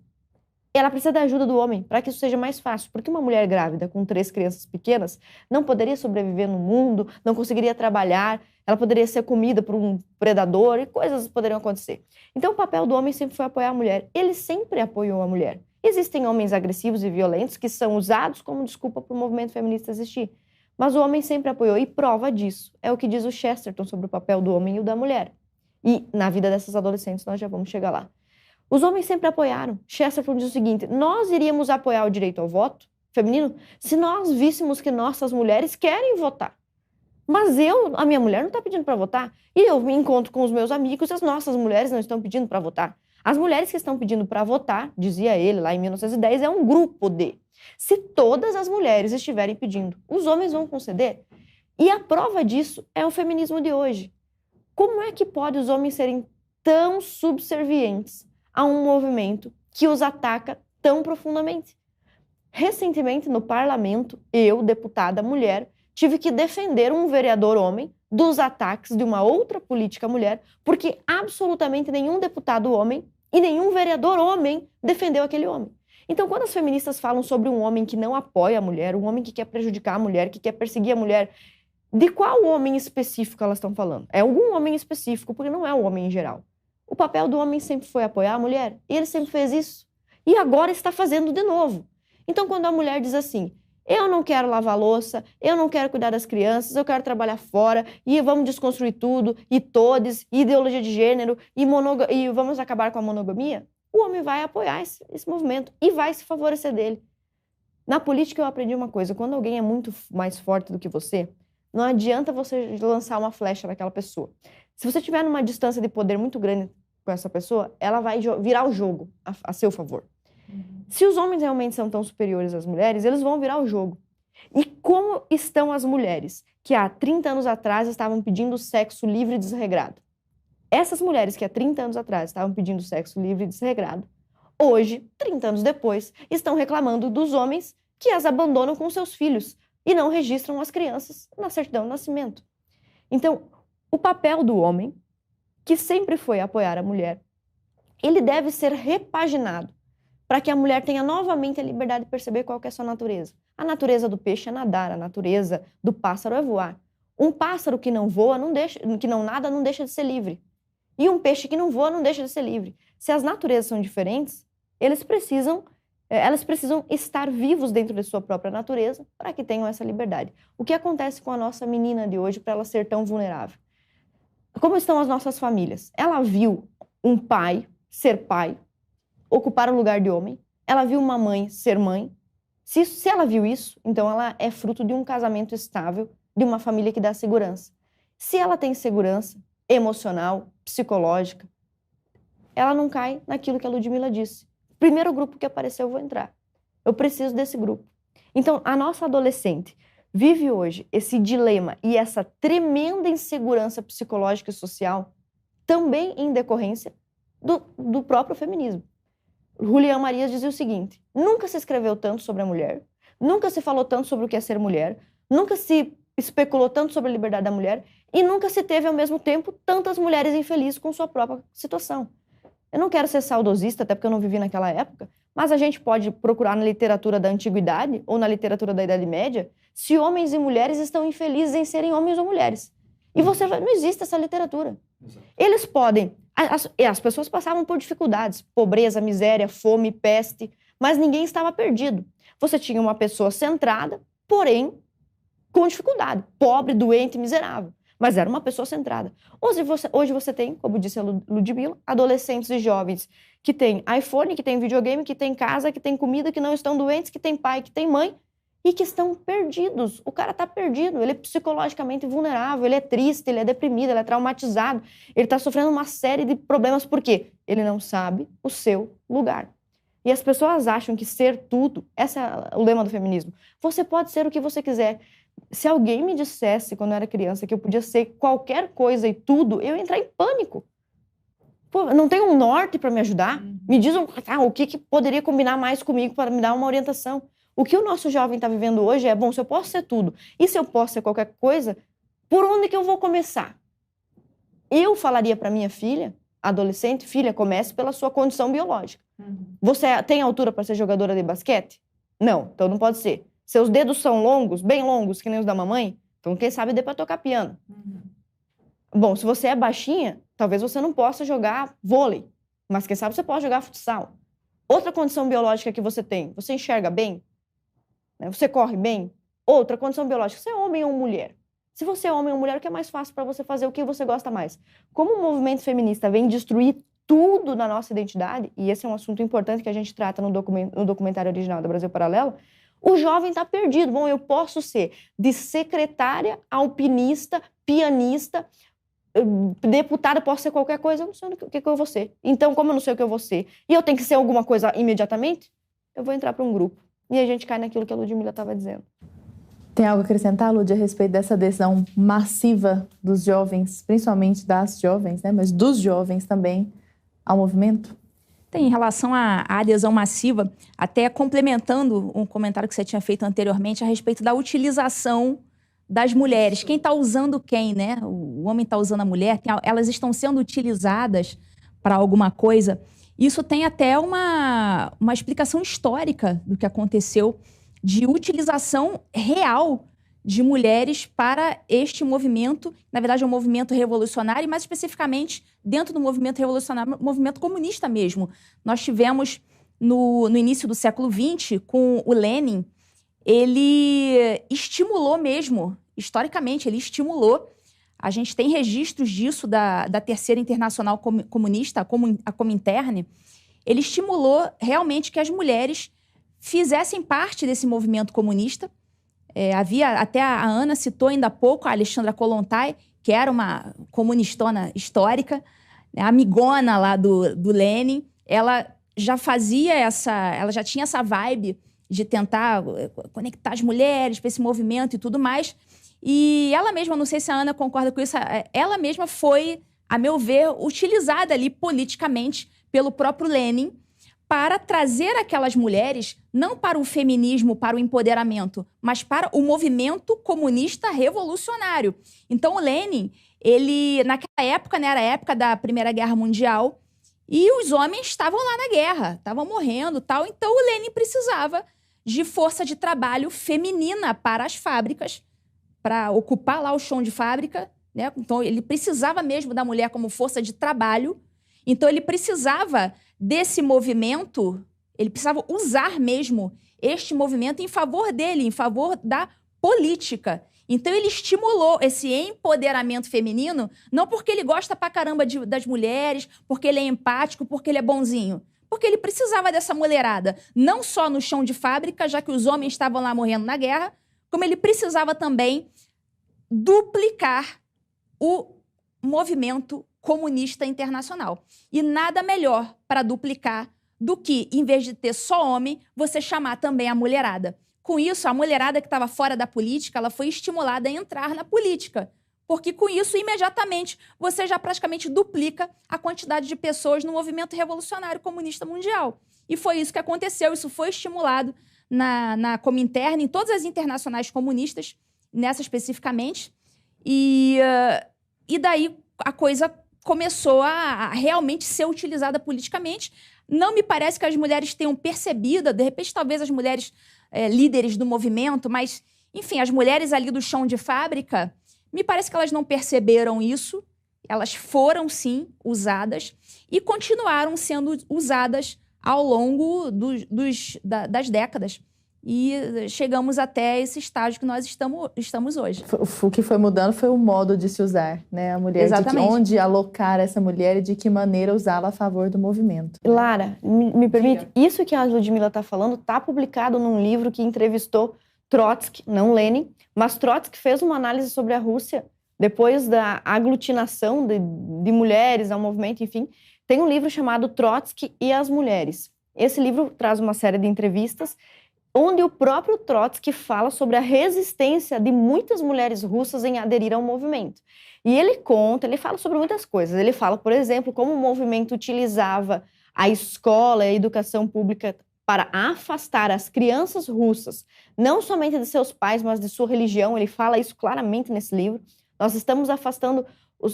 ela precisa da ajuda do homem para que isso seja mais fácil. Porque uma mulher grávida com 3 crianças pequenas não poderia sobreviver no mundo, não conseguiria trabalhar, ela poderia ser comida por um predador e coisas poderiam acontecer. Então, o papel do homem sempre foi apoiar a mulher. Ele sempre apoiou a mulher. Existem homens agressivos e violentos que são usados como desculpa para o movimento feminista existir. Mas o homem sempre apoiou, e prova disso é o que diz o Chesterton sobre o papel do homem e o da mulher. E na vida dessas adolescentes nós já vamos chegar lá. Os homens sempre apoiaram. Chesterton diz o seguinte: nós iríamos apoiar o direito ao voto feminino se nós víssemos que nossas mulheres querem votar. Mas a minha mulher não está pedindo para votar. E eu me encontro com os meus amigos e as nossas mulheres não estão pedindo para votar. As mulheres que estão pedindo para votar, dizia ele lá em 1910, é um grupo de. Se todas as mulheres estiverem pedindo, os homens vão conceder. E a prova disso é o feminismo de hoje. Como é que pode os homens serem tão subservientes a um movimento que os ataca tão profundamente? Recentemente, no parlamento, eu, deputada mulher, tive que defender um vereador homem dos ataques de uma outra política mulher, porque absolutamente nenhum deputado homem e nenhum vereador homem defendeu aquele homem. Então, quando as feministas falam sobre um homem que não apoia a mulher, um homem que quer prejudicar a mulher, que quer perseguir a mulher, de qual homem específico elas estão falando? É algum homem específico, porque não é o homem em geral. O papel do homem sempre foi apoiar a mulher, e ele sempre fez isso. E agora está fazendo de novo. Então, quando a mulher diz assim: eu não quero lavar louça, eu não quero cuidar das crianças, eu quero trabalhar fora, e vamos desconstruir tudo, e todes, e ideologia de gênero, e vamos acabar com a monogamia, o homem vai apoiar esse movimento e vai se favorecer dele. Na política eu aprendi uma coisa: quando alguém é muito mais forte do que você, não adianta você lançar uma flecha naquela pessoa. Se você estiver numa distância de poder muito grande com essa pessoa, ela vai virar o jogo a seu favor. Se os homens realmente são tão superiores às mulheres, eles vão virar o jogo. E como estão as mulheres que há 30 anos atrás estavam pedindo sexo livre e desregrado? Essas mulheres que há 30 anos atrás estavam pedindo sexo livre e desregrado, hoje, 30 anos depois, estão reclamando dos homens que as abandonam com seus filhos e não registram as crianças na certidão de nascimento. Então, o papel do homem, que sempre foi apoiar a mulher, ele deve ser repaginado para que a mulher tenha novamente a liberdade de perceber qual que é a sua natureza. A natureza do peixe é nadar, a natureza do pássaro é voar. Um pássaro que não voa, que não nada, não deixa de ser livre. E um peixe que não voa não deixa de ser livre. Se as naturezas são diferentes, elas precisam estar vivos dentro de sua própria natureza para que tenham essa liberdade. O que acontece com a nossa menina de hoje para ela ser tão vulnerável? Como estão as nossas famílias? Ela viu um pai ser pai, ocupar o lugar de homem. Ela viu uma mãe ser mãe. Se ela viu isso, então ela é fruto de um casamento estável, de uma família que dá segurança. Se ela tem segurança emocional, psicológica, ela não cai naquilo que a Ludmila disse. Primeiro grupo que apareceu, eu vou entrar. Eu preciso desse grupo. Então, a nossa adolescente vive hoje esse dilema e essa tremenda insegurança psicológica e social também em decorrência do próprio feminismo. Julián Marias dizia o seguinte: nunca se escreveu tanto sobre a mulher, nunca se falou tanto sobre o que é ser mulher, nunca se especulou tanto sobre a liberdade da mulher e nunca se teve, ao mesmo tempo, tantas mulheres infelizes com sua própria situação. Eu não quero ser saudosista, até porque eu não vivi naquela época, mas a gente pode procurar na literatura da Antiguidade ou na literatura da Idade Média se homens e mulheres estão infelizes em serem homens ou mulheres. E não existe essa literatura. Eles podem... As pessoas passavam por dificuldades, pobreza, miséria, fome, peste, mas ninguém estava perdido. Você tinha uma pessoa centrada, porém com dificuldade, pobre, doente, miserável, mas era uma pessoa centrada. Hoje você tem, como disse a Ludmila, adolescentes e jovens que têm iPhone, que têm videogame, que têm casa, que têm comida, que não estão doentes, que têm pai, que têm mãe e que estão perdidos. O cara está perdido, ele é psicologicamente vulnerável, ele é triste, ele é deprimido, ele é traumatizado, ele está sofrendo uma série de problemas. Por quê? Ele não sabe o seu lugar. E as pessoas acham que ser tudo, esse é o lema do feminismo. Você pode ser o que você quiser. Se alguém me dissesse, quando eu era criança, que eu podia ser qualquer coisa e tudo, eu ia entrar em pânico. Pô, não tem um norte para me ajudar? Me diz o que poderia combinar mais comigo para me dar uma orientação. O que o nosso jovem está vivendo hoje é, bom, se eu posso ser tudo, e se eu posso ser qualquer coisa, por onde que eu vou começar? Eu falaria para minha filha, adolescente, filha, comece pela sua condição biológica. Você tem altura para ser jogadora de basquete? Não, então não pode ser. Seus dedos são longos, bem longos, que nem os da mamãe? Então quem sabe dê para tocar piano. Bom, se você é baixinha, talvez você não possa jogar vôlei, mas quem sabe você pode jogar futsal. Outra condição biológica que você tem, você enxerga bem? Né? Você corre bem? Outra condição biológica, você é homem ou mulher? Se você é homem ou mulher, o que é mais fácil para você fazer? O que você gosta mais? Como o movimento feminista vem destruir tudo na nossa identidade, e esse é um assunto importante que a gente trata no documentário original do Brasil Paralelo, o jovem está perdido. Bom, eu posso ser de secretária, alpinista, pianista, deputada, posso ser qualquer coisa, eu não sei o que eu vou ser. Então, como eu não sei o que eu vou ser, e eu tenho que ser alguma coisa imediatamente, eu vou entrar para um grupo. E a gente cai naquilo que a Ludmila estava dizendo. Tem algo a acrescentar, Lud, a respeito dessa adesão massiva dos jovens, principalmente das jovens, né, mas dos jovens também, ao movimento? Tem, em relação à adesão massiva, até complementando um comentário que você tinha feito anteriormente a respeito da utilização das mulheres. Quem está usando quem, né? O homem está usando a mulher, elas estão sendo utilizadas para alguma coisa. Isso tem até uma explicação histórica do que aconteceu de utilização real de mulheres para este movimento. Na verdade, é um movimento revolucionário, e mais especificamente, dentro do movimento revolucionário, movimento comunista mesmo. Nós tivemos, no início do século XX, com o Lenin, ele estimulou mesmo, historicamente, ele estimulou. A gente tem registros disso da Terceira Internacional Comunista, a Comintern. Ele estimulou realmente que as mulheres fizessem parte desse movimento comunista. Havia, até a Ana citou ainda há pouco, a Alexandra Kollontai, que era uma comunistona histórica, né, amigona lá do Lenin. Ela já ela já tinha essa vibe de tentar conectar as mulheres para esse movimento e tudo mais. E ela mesma, não sei se a Ana concorda com isso, ela mesma foi, a meu ver, utilizada ali politicamente pelo próprio Lenin para trazer aquelas mulheres, não para o feminismo, para o empoderamento, mas para o movimento comunista revolucionário. Então, o Lenin, ele, naquela época, né, era a época da Primeira Guerra Mundial, e os homens estavam lá na guerra, estavam morrendo e tal. Então, o Lenin precisava de força de trabalho feminina para as fábricas, para ocupar lá o chão de fábrica, né? Então, ele precisava mesmo da mulher como força de trabalho. Então, ele precisava desse movimento, ele precisava usar mesmo este movimento em favor dele, em favor da política. Então, ele estimulou esse empoderamento feminino, não porque ele gosta pra caramba das mulheres, porque ele é empático, porque ele é bonzinho. Porque ele precisava dessa mulherada, não só no chão de fábrica, já que os homens estavam lá morrendo na guerra, como ele precisava também duplicar o movimento comunista internacional. E nada melhor para duplicar do que, em vez de ter só homem, você chamar também a mulherada. Com isso, a mulherada que estava fora da política, ela foi estimulada a entrar na política. Porque com isso, imediatamente, você já praticamente duplica a quantidade de pessoas no movimento revolucionário comunista mundial. E foi isso que aconteceu, isso foi estimulado na Comintern, em todas as internacionais comunistas, nessa especificamente. E daí a coisa começou a realmente ser utilizada politicamente. Não me parece que as mulheres tenham percebido, de repente talvez as mulheres líderes do movimento, mas, enfim, as mulheres ali do chão de fábrica, me parece que elas não perceberam isso. Elas foram, sim, usadas e continuaram sendo usadas ao longo das décadas. E chegamos até esse estágio que nós estamos hoje. O que foi mudando foi o modo de se usar, né? A mulher, exatamente. Onde alocar essa mulher e de que maneira usá-la a favor do movimento. Lara, me permite, isso que a Ludmila está falando está publicado num livro que entrevistou Trotsky, não Lenin, mas Trotsky fez uma análise sobre a Rússia depois da aglutinação de mulheres ao movimento, enfim. Tem um livro chamado Trotsky e as Mulheres. Esse livro traz uma série de entrevistas onde o próprio Trotsky fala sobre a resistência de muitas mulheres russas em aderir ao movimento. E ele fala sobre muitas coisas. Ele fala, por exemplo, como o movimento utilizava a escola e a educação pública para afastar as crianças russas, não somente de seus pais, mas de sua religião. Ele fala isso claramente nesse livro. Nós estamos afastando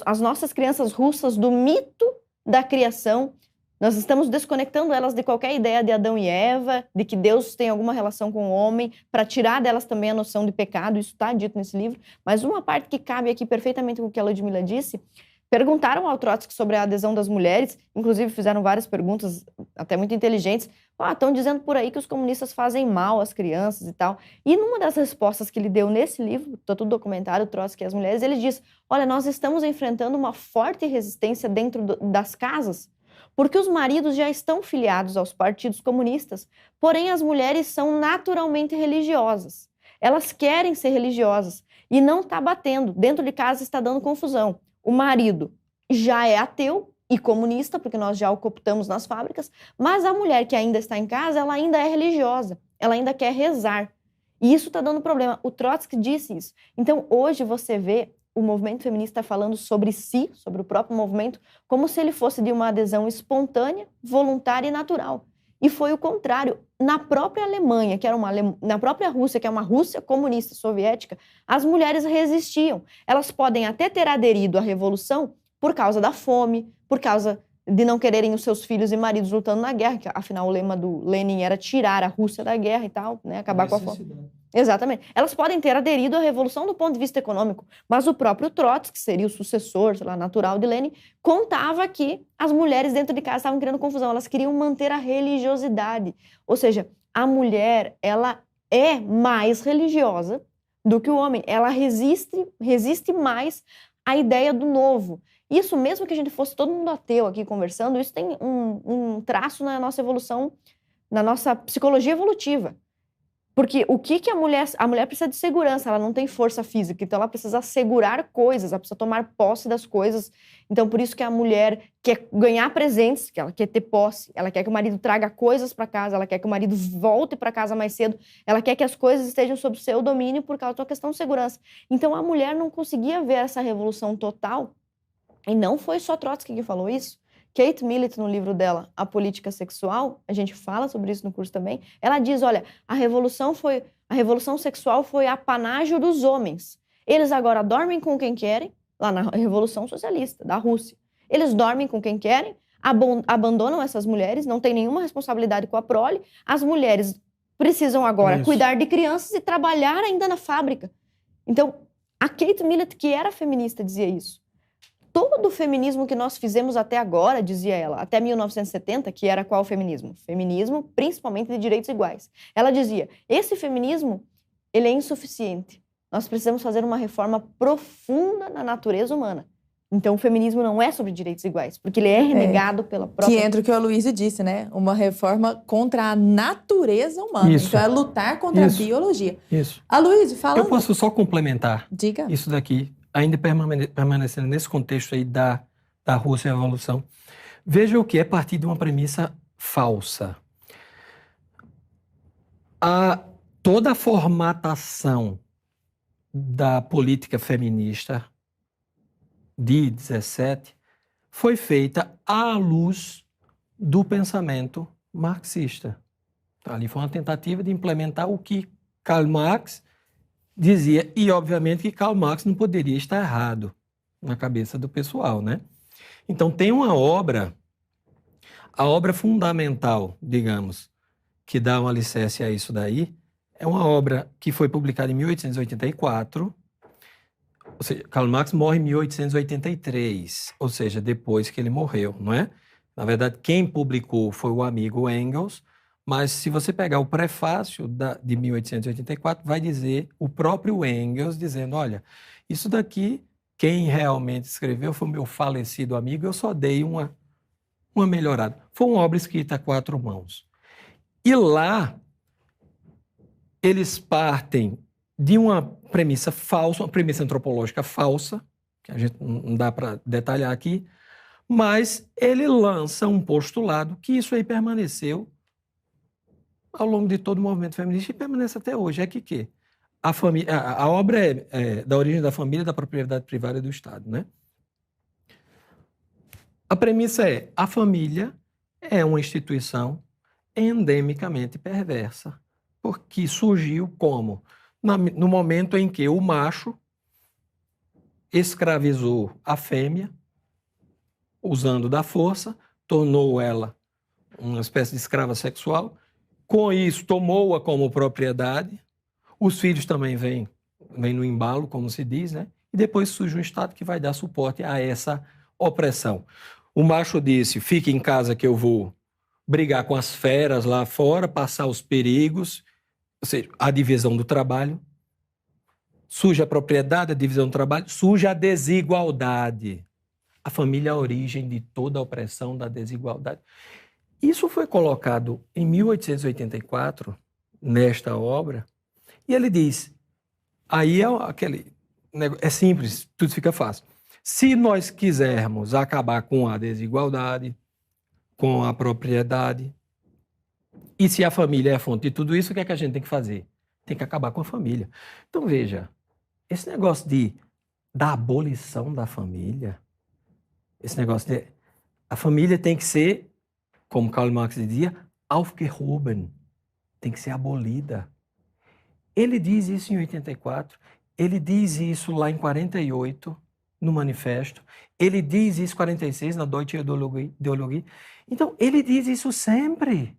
as nossas crianças russas do mito da criação Nós estamos desconectando elas de qualquer ideia de Adão e Eva, de que Deus tem alguma relação com o homem, para tirar delas também a noção de pecado, isso está dito nesse livro. Mas uma parte que cabe aqui perfeitamente com o que a Ludmila disse, perguntaram ao Trotsky sobre a adesão das mulheres, inclusive fizeram várias perguntas, até muito inteligentes. Estão dizendo por aí que os comunistas fazem mal às crianças e tal. E numa das respostas que ele deu nesse livro, está tudo documentado, Trotsky e as mulheres, ele diz, olha, nós estamos enfrentando uma forte resistência dentro das casas, porque os maridos já estão filiados aos partidos comunistas, porém as mulheres são naturalmente religiosas. Elas querem ser religiosas e não está batendo. Dentro de casa está dando confusão. O marido já é ateu e comunista, porque nós já o cooptamos nas fábricas, mas a mulher que ainda está em casa, ela ainda é religiosa, ela ainda quer rezar. E isso está dando problema. O Trotsky disse isso. Então, hoje você vê o movimento feminista falando sobre si, sobre o próprio movimento, como se ele fosse de uma adesão espontânea, voluntária e natural. E foi o contrário. Na própria Alemanha, na própria Rússia, que é uma Rússia comunista soviética, as mulheres resistiam. Elas podem até ter aderido à revolução por causa da fome, por causa de não quererem os seus filhos e maridos lutando na guerra, que afinal o lema do Lenin era tirar a Rússia da guerra e tal, né, acabar com a fome. Exatamente. Elas podem ter aderido à revolução do ponto de vista econômico, mas o próprio Trotsky, que seria o sucessor, sei lá, natural de Lenin, contava que as mulheres dentro de casa estavam criando confusão, elas queriam manter a religiosidade. Ou seja, a mulher, ela é mais religiosa do que o homem, ela resiste mais à ideia do novo. Isso, mesmo que a gente fosse todo mundo ateu aqui conversando, isso tem um traço na nossa evolução, na nossa psicologia evolutiva. Porque o que a mulher precisa de segurança, ela não tem força física, então ela precisa assegurar coisas, ela precisa tomar posse das coisas. Então, por isso que a mulher quer ganhar presentes, que ela quer ter posse, ela quer que o marido traga coisas para casa, ela quer que o marido volte para casa mais cedo, ela quer que as coisas estejam sob seu domínio por causa da questão de segurança. Então, a mulher não conseguia ver essa revolução total, e não foi só Trotsky que falou isso. Kate Millett, no livro dela, A Política Sexual, a gente fala sobre isso no curso também, ela diz, olha, a revolução sexual foi apanágio dos homens. Eles agora dormem com quem querem, lá na Revolução Socialista, da Rússia. Eles dormem com quem querem, abandonam essas mulheres, não tem nenhuma responsabilidade com a prole, as mulheres precisam agora cuidar de crianças e trabalhar ainda na fábrica. Então, a Kate Millett, que era feminista, dizia isso. Todo o feminismo que nós fizemos até agora, dizia ela, até 1970, que era qual feminismo? Feminismo, principalmente de direitos iguais. Ela dizia, esse feminismo, ele é insuficiente. Nós precisamos fazer uma reforma profunda na natureza humana. Então, o feminismo não é sobre direitos iguais, porque ele é renegado pela própria... Que entra o que o Aloysio disse, né? Uma reforma contra a natureza humana. Isso. Então, é lutar contra a biologia. Isso. Aloysio, fala... Eu posso só complementar Diga. Isso daqui, ainda permanecendo nesse contexto aí da Rússia e a Revolução. Veja o que é partir de uma premissa falsa. Toda a formatação da política feminista de 17 foi feita à luz do pensamento marxista. Ali foi uma tentativa de implementar o que Karl Marx dizia, e obviamente que Karl Marx não poderia estar errado na cabeça do pessoal, né? Então tem uma obra, a obra fundamental, digamos, que dá um alicerce a isso daí, é uma obra que foi publicada em 1884, ou seja, Karl Marx morre em 1883, ou seja, depois que ele morreu, não é? Na verdade, quem publicou foi o amigo Engels, mas se você pegar o prefácio de 1884, vai dizer o próprio Engels dizendo, olha, isso daqui, quem realmente escreveu foi o meu falecido amigo, eu só dei uma melhorada. Foi uma obra escrita a 4 mãos. E lá, eles partem de uma premissa falsa, uma premissa antropológica falsa, que a gente não dá para detalhar aqui, mas ele lança um postulado que isso aí permaneceu ao longo de todo o movimento feminista e permanece até hoje. É que a obra é da origem da família, da propriedade privada e do Estado, né? A premissa é: a família é uma instituição endemicamente perversa, porque surgiu como? No momento em que o macho escravizou a fêmea, usando da força, tornou ela uma espécie de escrava sexual. Com isso, tomou-a como propriedade. Os filhos também vêm no embalo, como se diz, né? E depois surge um Estado que vai dar suporte a essa opressão. O macho disse, fique em casa que eu vou brigar com as feras lá fora, passar os perigos, ou seja, a divisão do trabalho. Surge a propriedade, a divisão do trabalho, surge a desigualdade. A família é a origem de toda a opressão, da desigualdade. Isso foi colocado em 1884, nesta obra, e ele diz, aí é simples, tudo fica fácil. Se nós quisermos acabar com a desigualdade, com a propriedade, e se a família é a fonte de tudo isso, o que é que a gente tem que fazer? Tem que acabar com a família. Então, veja, esse negócio da abolição da família, esse negócio de... A família tem que ser, como Karl Marx dizia, aufgehoben, tem que ser abolida. Ele diz isso em 84, ele diz isso lá em 48, no Manifesto, ele diz isso em 46, na Deutsche Ideologie. Então, ele diz isso sempre.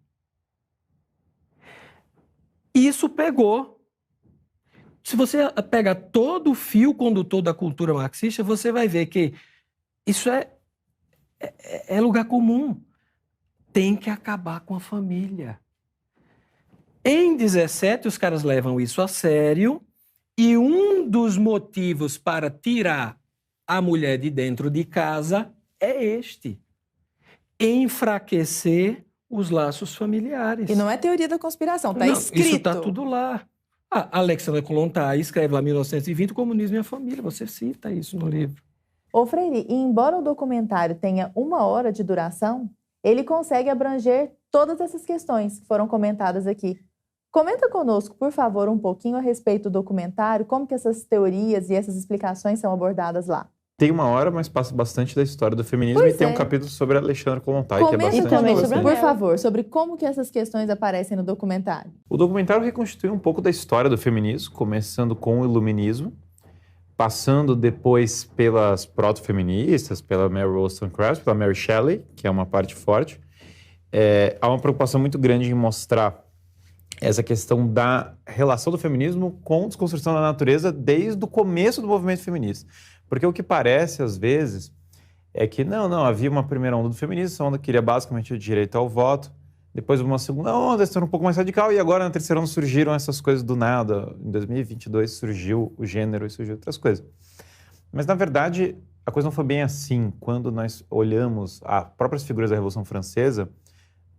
Isso pegou. Se você pega todo o fio condutor da cultura marxista, você vai ver que isso é lugar comum. Tem que acabar com a família. Em 17, os caras levam isso a sério e um dos motivos para tirar a mulher de dentro de casa é este. Enfraquecer os laços familiares. E não é teoria da conspiração, está escrito. Isso está tudo lá. A Alexandra Kollontai escreve lá em 1920, o comunismo e a família. Você cita isso no livro. Ô Freire, e embora o documentário tenha 1 hora de duração, ele consegue abranger todas essas questões que foram comentadas aqui. Comenta conosco, por favor, um pouquinho a respeito do documentário, como que essas teorias e essas explicações são abordadas lá. Tem 1 hora, mas passa bastante da história do feminismo e tem um capítulo sobre a Alexandra Kollontai, que é bastante conosco, por favor, sobre como que essas questões aparecem no documentário. O documentário reconstitui um pouco da história do feminismo, começando com o iluminismo, passando depois pelas proto-feministas, pela Mary Wollstonecraft, pela Mary Shelley, que é uma parte forte. Há uma preocupação muito grande em mostrar essa questão da relação do feminismo com a desconstrução da natureza desde o começo do movimento feminista. Porque o que parece, às vezes, é que não, havia uma primeira onda do feminismo, essa onda queria basicamente o direito ao voto, depois uma segunda onda, se tornou um pouco mais radical, e agora na terceira onda surgiram essas coisas do nada. Em 2022 surgiu o gênero e surgiu outras coisas. Mas, na verdade, a coisa não foi bem assim. Quando nós olhamos as próprias figuras da Revolução Francesa,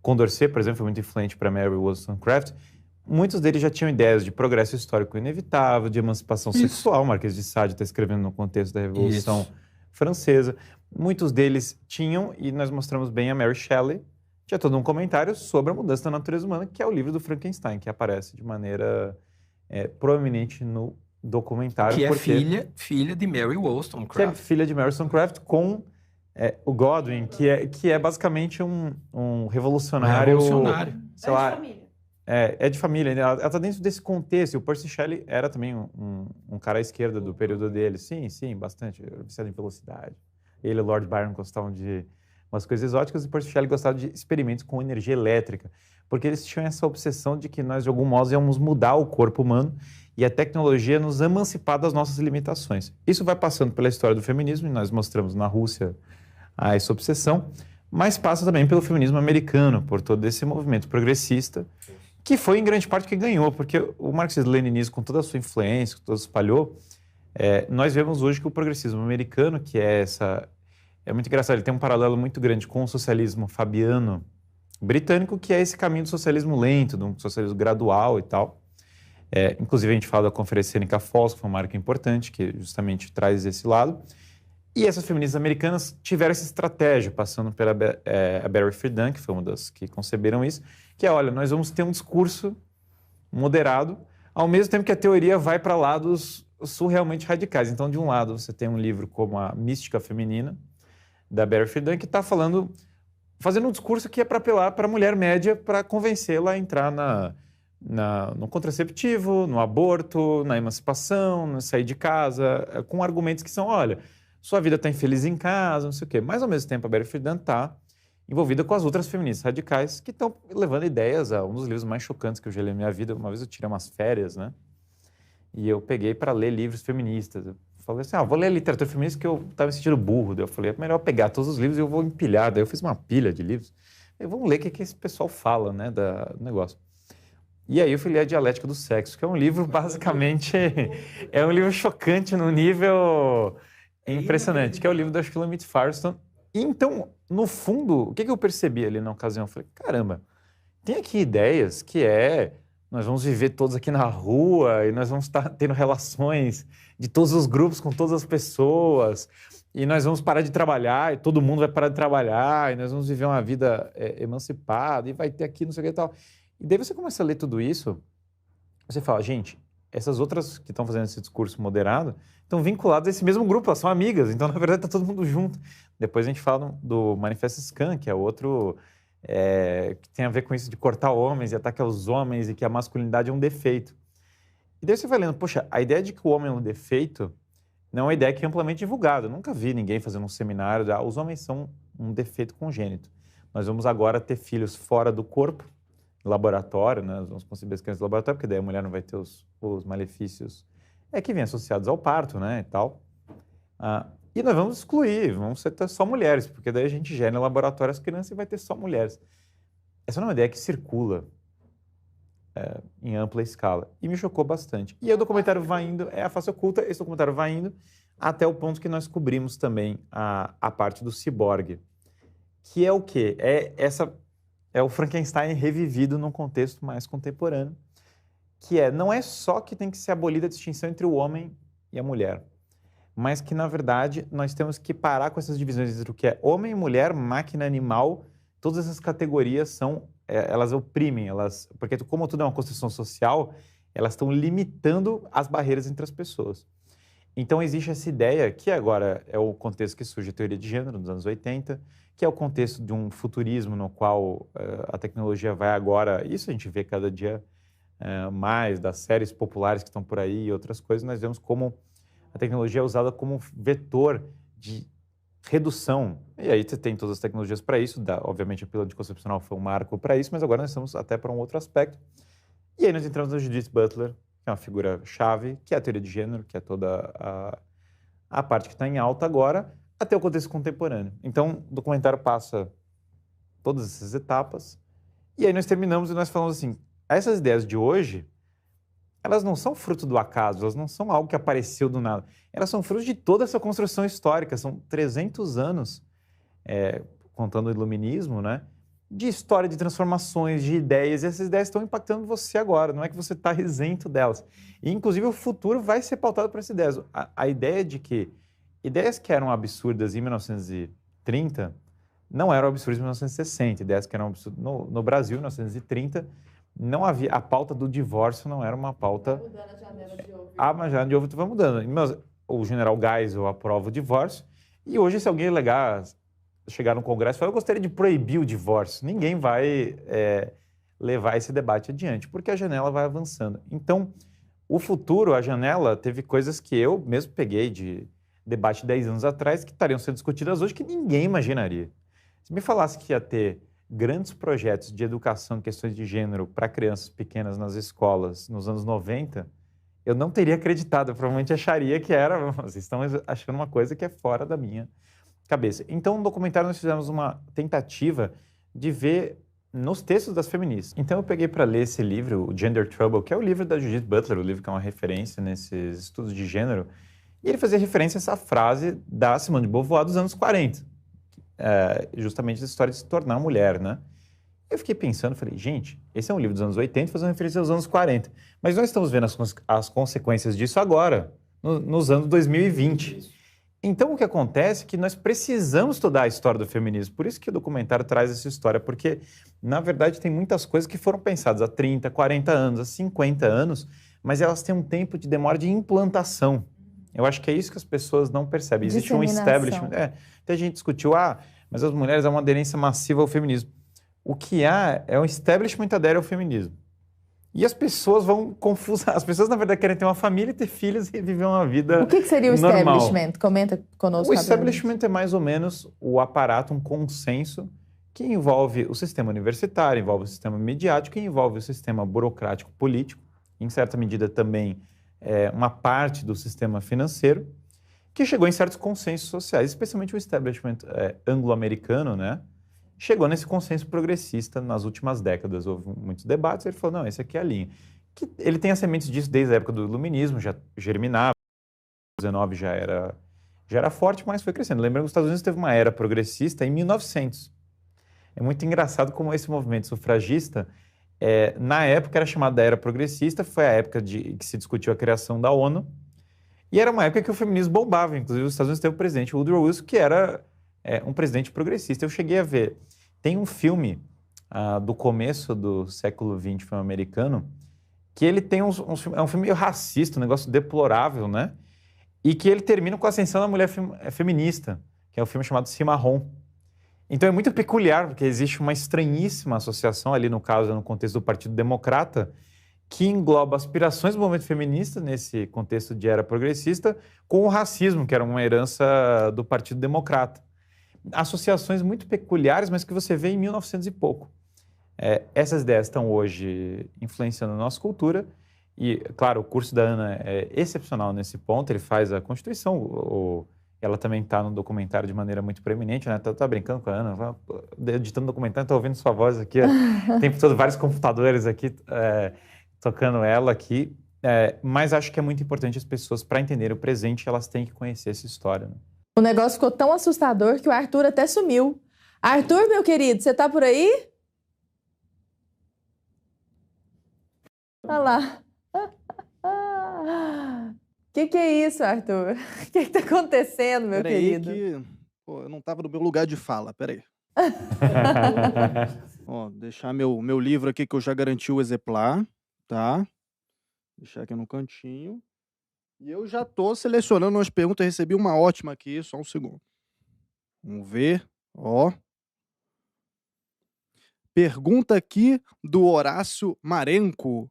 Condorcet, por exemplo, foi muito influente para Mary Wollstonecraft, muitos deles já tinham ideias de progresso histórico inevitável, de emancipação sexual. O Marquês de Sade está escrevendo no contexto da Revolução Francesa. Muitos deles tinham, e nós mostramos bem a Mary Shelley, tinha todo um comentário sobre a mudança da natureza humana, que é o livro do Frankenstein, que aparece de maneira proeminente no documentário. Que é filha de Mary Wollstonecraft. Que é filha de Mary Wollstonecraft com o Godwin, que é basicamente um revolucionário. Sei lá, de família. É de família, ela está dentro desse contexto. E o Percy Shelley era também um cara à esquerda do período dele. Sim, bastante, viciado em velocidade. Ele e o Lord Byron gostavam de umas coisas exóticas e o Percy Shelley gostava de experimentos com energia elétrica, porque eles tinham essa obsessão de que nós, de algum modo, íamos mudar o corpo humano e a tecnologia nos emancipar das nossas limitações. Isso vai passando pela história do feminismo, e nós mostramos na Rússia essa obsessão, mas passa também pelo feminismo americano, por todo esse movimento progressista, que foi em grande parte que ganhou, porque o marxismo-leninismo, com toda a sua influência, que todo espalhou, nós vemos hoje que o progressismo americano, que é muito engraçado, ele tem um paralelo muito grande com o socialismo fabiano britânico, que é esse caminho do socialismo lento, do socialismo gradual e tal. Inclusive, a gente fala da Conferência Cênica Falls, que foi uma marca importante, que justamente traz esse lado. E essas feministas americanas tiveram essa estratégia, passando pela a Barry Friedan, que foi uma das que conceberam isso, que olha, nós vamos ter um discurso moderado, ao mesmo tempo que a teoria vai para lados surrealmente radicais. Então, de um lado, você tem um livro como A Mística Feminina, da Barry Friedan, que está fazendo um discurso que é para apelar para a mulher média, para convencê-la a entrar no contraceptivo, no aborto, na emancipação, no sair de casa, com argumentos que são, olha, sua vida está infeliz em casa, não sei o quê. Mas, ao mesmo tempo, a Barry Friedan está envolvida com as outras feministas radicais que estão levando ideias a um dos livros mais chocantes que eu já li na minha vida. Uma vez eu tirei umas férias, né? E eu peguei para ler livros feministas. Eu falei assim, vou ler literatura feminista que eu estava me sentindo burro. Daí eu falei, é melhor pegar todos os livros e eu vou empilhar. Daí eu fiz uma pilha de livros. Vamos ler o que esse pessoal fala, né, do negócio. E aí eu fui ler A Dialética do Sexo, que é um livro, basicamente, é um livro chocante num nível impressionante, que é o livro da Shulamit Firestone. E então, no fundo, o que eu percebi ali na ocasião? Eu falei, caramba, tem aqui ideias que nós vamos viver todos aqui na rua e nós vamos estar tendo relações de todos os grupos com todas as pessoas e nós vamos parar de trabalhar e todo mundo vai parar de trabalhar e nós vamos viver uma vida emancipada e vai ter aqui não sei o que e tal. E daí você começa a ler tudo isso, você fala, gente, essas outras que estão fazendo esse discurso moderado estão vinculadas a esse mesmo grupo, elas são amigas, então na verdade está todo mundo junto. Depois a gente fala do Manifesto Scan, que é outro que tem a ver com isso de cortar homens e ataque aos homens e que a masculinidade é um defeito. E daí você vai lendo, poxa, a ideia de que o homem é um defeito não é uma ideia que é amplamente divulgada. Eu nunca vi ninguém fazendo um seminário de os homens são um defeito congênito. Nós vamos agora ter filhos fora do corpo, laboratório, né? Nós vamos conceber as crianças no laboratório, porque daí a mulher não vai ter os malefícios que vêm associados ao parto, né, e tal. E nós vamos excluir, vamos ter só mulheres, porque daí a gente gera no laboratório as crianças e vai ter só mulheres. Essa não é uma ideia que circula em ampla escala. E me chocou bastante. E aí o documentário vai indo, a face oculta, esse documentário vai indo até o ponto que nós cobrimos também a parte do ciborgue. Que é o quê? É o Frankenstein revivido num contexto mais contemporâneo, que não é só que tem que ser abolida a distinção entre o homem e a mulher, mas que, na verdade, nós temos que parar com essas divisões entre o que é homem, mulher, máquina, animal. Todas essas categorias elas oprimem, porque como tudo é uma construção social, elas estão limitando as barreiras entre as pessoas. Então existe essa ideia, que agora é o contexto que surge a teoria de gênero nos anos 80, que é o contexto de um futurismo no qual a tecnologia vai agora, isso a gente vê cada dia mais, das séries populares que estão por aí e outras coisas, nós vemos como a tecnologia é usada como vetor de redução. E aí você tem todas as tecnologias para isso, obviamente a pílula anticoncepcional foi um marco para isso, mas agora nós estamos até para um outro aspecto. E aí nós entramos no Judith Butler, que é uma figura-chave, que é a teoria de gênero, que é toda a parte que está em alta agora, até o contexto contemporâneo. Então, o documentário passa todas essas etapas, e aí nós terminamos e nós falamos assim, essas ideias de hoje, elas não são fruto do acaso, elas não são algo que apareceu do nada, elas são fruto de toda essa construção histórica, são 300 anos, contando o iluminismo, né? De história, de transformações, de ideias, e essas ideias estão impactando você agora, não é que você está isento delas. E, inclusive, o futuro vai ser pautado por essas ideias. A ideia de que ideias que eram absurdas em 1930 não eram absurdas em 1960, ideias que eram absurdas no Brasil, em 1930, não havia, a pauta do divórcio não era uma pauta... Vai mudando a janela de ouvido. A janela de ouvido vai mudando. O general Geisel aprova o divórcio, e hoje, se alguém chegar no Congresso e falar, eu gostaria de proibir o divórcio, ninguém vai levar esse debate adiante, porque a janela vai avançando. Então, o futuro, a janela, teve coisas que eu mesmo peguei de debate 10 anos atrás, que estariam sendo discutidas hoje, que ninguém imaginaria. Se me falasse que ia ter grandes projetos de educação em questões de gênero para crianças pequenas nas escolas nos anos 90, eu não teria acreditado, eu provavelmente acharia que vocês estão achando uma coisa que é fora da minha cabeça. Então, no documentário nós fizemos uma tentativa de ver nos textos das feministas. Então, eu peguei para ler esse livro, o Gender Trouble, que é o livro da Judith Butler, o livro que é uma referência nesses estudos de gênero, e ele fazia referência a essa frase da Simone de Beauvoir dos anos 40, justamente essa história de se tornar mulher, né? Eu fiquei pensando, falei, gente, esse é um livro dos anos 80 fazendo referência aos anos 40, mas nós estamos vendo as consequências disso agora, nos anos 2020. Então, o que acontece é que nós precisamos estudar a história do feminismo. Por isso que o documentário traz essa história, porque, na verdade, tem muitas coisas que foram pensadas há 30, 40 anos, há 50 anos, mas elas têm um tempo de demora de implantação. Eu acho que é isso que as pessoas não percebem. Existe um establishment. Até a gente discutiu, mas as mulheres há uma aderência massiva ao feminismo. O que há é um establishment adere ao feminismo. E as pessoas vão confusas. As pessoas, na verdade, querem ter uma família, ter filhos e viver uma vida normal. O que seria o establishment? Comenta conosco. O establishment é mais ou menos o aparato, um consenso que envolve o sistema universitário, envolve o sistema midiático e envolve o sistema burocrático político, em certa medida também uma parte do sistema financeiro, que chegou em certos consensos sociais, especialmente o establishment anglo-americano, né? Chegou nesse consenso progressista nas últimas décadas. Houve muitos debates, ele falou, não, essa aqui é a linha. Que ele tem as sementes disso desde a época do iluminismo, já germinava, o 19 já era forte, mas foi crescendo. Lembrando que os Estados Unidos teve uma era progressista em 1900. É muito engraçado como esse movimento sufragista, na época era chamado da era progressista, foi a época que se discutiu a criação da ONU, e era uma época que o feminismo bombava. Inclusive, os Estados Unidos teve o presidente Woodrow Wilson, que era um presidente progressista. Eu cheguei a ver, tem um filme do começo do século XX, filme americano, que ele tem é um filme meio racista, um negócio deplorável, né? E que ele termina com a ascensão da mulher feminista, que é um filme chamado Cimarron. Então é muito peculiar, porque existe uma estranhíssima associação ali, no caso, no contexto do Partido Democrata, que engloba aspirações do movimento feminista, nesse contexto de era progressista, com o racismo, que era uma herança do Partido Democrata. Associações muito peculiares, mas que você vê em 1900 e pouco. Essas ideias estão hoje influenciando a nossa cultura e, claro, o curso da Ana é excepcional nesse ponto, ele faz a Constituição, ela também está no documentário de maneira muito preeminente, né? Tá brincando com a Ana, editando documentário, estou ouvindo sua voz aqui, tem vários computadores aqui tocando ela aqui, mas acho que é muito importante as pessoas, para entender o presente, elas têm que conhecer essa história, né? O negócio ficou tão assustador que o Arthur até sumiu. Arthur, meu querido, você tá por aí? Olha lá. Que é isso, Arthur? O que tá acontecendo, meu querido? Eu não tava no meu lugar de fala, peraí. Ó, deixar meu livro aqui que eu já garanti o exemplar, tá? Deixar aqui no cantinho. E eu já tô selecionando umas perguntas, recebi uma ótima aqui, só um segundo. Vamos ver, ó. Pergunta aqui do Horácio Marenco.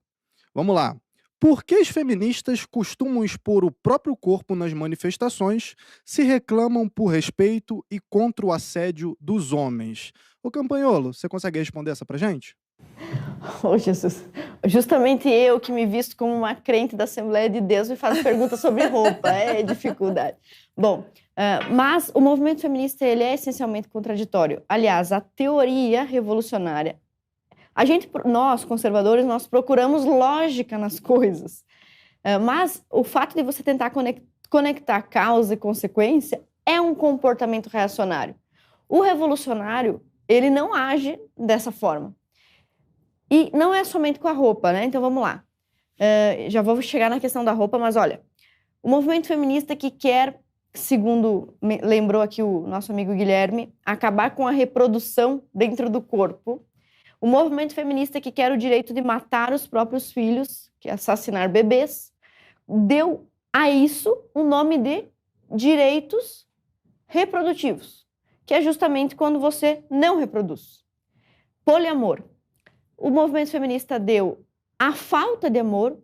Vamos lá. Por que as feministas costumam expor o próprio corpo nas manifestações, se reclamam por respeito e contra o assédio dos homens? Ô Campanholo, você consegue responder essa pra gente? Oh, Jesus. Justamente eu que me visto como uma crente da Assembleia de Deus me faço perguntas sobre roupa, é dificuldade. Bom, mas o movimento feminista ele é essencialmente contraditório. Aliás, a teoria revolucionária, nós conservadores, nós procuramos lógica nas coisas, mas o fato de você tentar conectar causa e consequência é um comportamento reacionário. O revolucionário, ele não age dessa forma. E não é somente com a roupa, né? Então vamos lá. Já vou chegar na questão da roupa, mas olha, o movimento feminista que quer, segundo lembrou aqui o nosso amigo Guilherme, acabar com a reprodução dentro do corpo. O movimento feminista que quer o direito de matar os próprios filhos, que é assassinar bebês, deu a isso o nome de direitos reprodutivos, que é justamente quando você não reproduz. Poliamor. O movimento feminista deu à falta de amor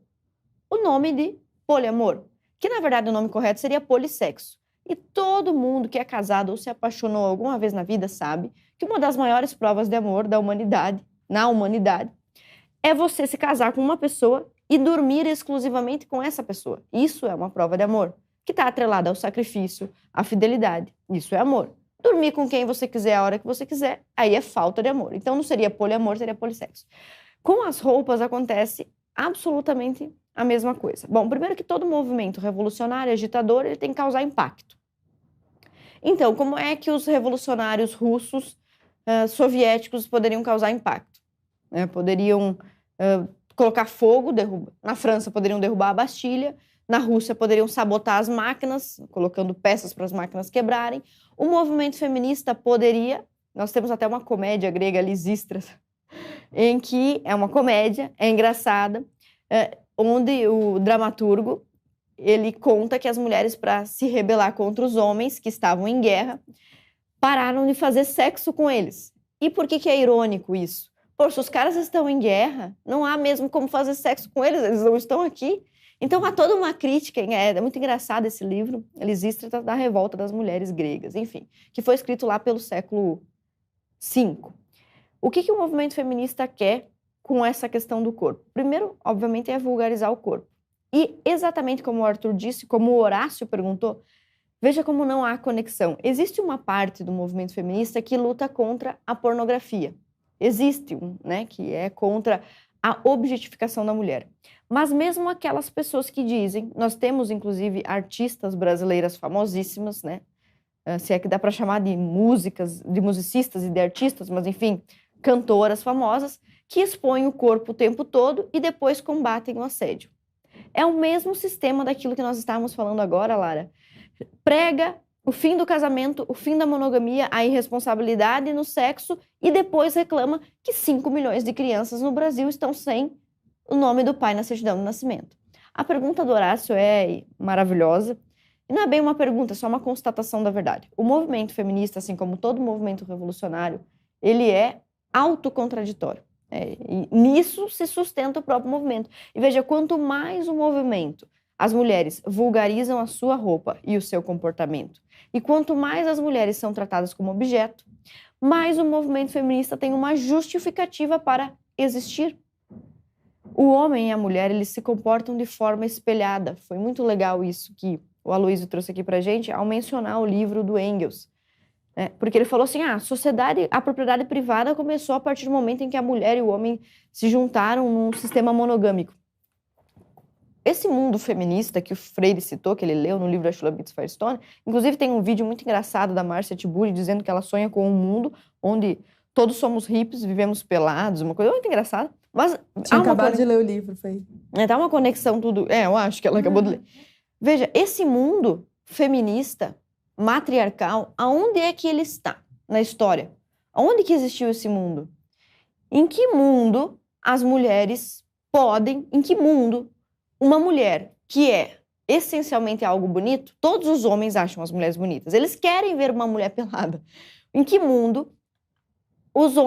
o nome de poliamor, que na verdade o nome correto seria polissexo. E todo mundo que é casado ou se apaixonou alguma vez na vida sabe que uma das maiores provas de amor na humanidade, é você se casar com uma pessoa e dormir exclusivamente com essa pessoa. Isso é uma prova de amor, que está atrelada ao sacrifício, à fidelidade. Isso é amor. Dormir com quem você quiser, a hora que você quiser, aí é falta de amor. Então não seria poliamor, seria polissexo. Com as roupas acontece absolutamente a mesma coisa. Bom, primeiro que todo movimento revolucionário, agitador, ele tem que causar impacto. Então, como é que os revolucionários russos, soviéticos poderiam causar impacto? Poderiam colocar fogo, na França poderiam derrubar a Bastilha, na Rússia poderiam sabotar as máquinas, colocando peças para as máquinas quebrarem. O movimento feminista poderia, nós temos até uma comédia grega, Lisístras, em que é uma comédia, é engraçada, onde o dramaturgo, ele conta que as mulheres, para se rebelar contra os homens que estavam em guerra, pararam de fazer sexo com eles. E por que é irônico isso? Poxa, os caras estão em guerra, não há mesmo como fazer sexo com eles, eles não estão aqui. Então há toda uma crítica, é muito engraçado esse livro, Lisístrata, da revolta das mulheres gregas, enfim, que foi escrito lá pelo século 5. O que o movimento feminista quer com essa questão do corpo? Primeiro, obviamente, é vulgarizar o corpo. E exatamente como o Arthur disse, como o Horácio perguntou, veja como não há conexão. Existe uma parte do movimento feminista que luta contra a pornografia. Existe um, né, que é contra a objetificação da mulher. Mas mesmo aquelas pessoas que dizem, nós temos inclusive artistas brasileiras famosíssimas, né, se é que dá para chamar de musicistas e de artistas, mas enfim, cantoras famosas, que expõem o corpo o tempo todo e depois combatem o assédio. É o mesmo sistema daquilo que nós estávamos falando agora, Lara. Prega o fim do casamento, o fim da monogamia, a irresponsabilidade no sexo e depois reclama que 5 milhões de crianças no Brasil estão sem o nome do pai na certidão de nascimento. A pergunta do Horácio é maravilhosa e não é bem uma pergunta, é só uma constatação da verdade. O movimento feminista, assim como todo movimento revolucionário, ele é autocontraditório. E nisso se sustenta o próprio movimento. E veja, quanto mais o movimento, as mulheres vulgarizam a sua roupa e o seu comportamento, e quanto mais as mulheres são tratadas como objeto, mais o movimento feminista tem uma justificativa para existir. O homem e a mulher, eles se comportam de forma espelhada. Foi muito legal isso que o Aloysio trouxe aqui pra gente ao mencionar o livro do Engels. Porque ele falou assim, a propriedade privada começou a partir do momento em que a mulher e o homem se juntaram num sistema monogâmico. Esse mundo feminista que o Freire citou, que ele leu no livro da Sheila Bitts Firestone, inclusive tem um vídeo muito engraçado da Márcia Tiburi dizendo que ela sonha com um mundo onde todos somos hippies, vivemos pelados, uma coisa muito engraçada. Mas tinha acabado de ler o livro, foi. Tá uma conexão tudo. Eu acho que ela acabou de ler. Veja, esse mundo feminista, matriarcal, aonde é que ele está na história? Aonde que existiu esse mundo? Em que mundo as mulheres podem, em que mundo uma mulher que é essencialmente algo bonito, todos os homens acham as mulheres bonitas, eles querem ver uma mulher pelada. Em que mundo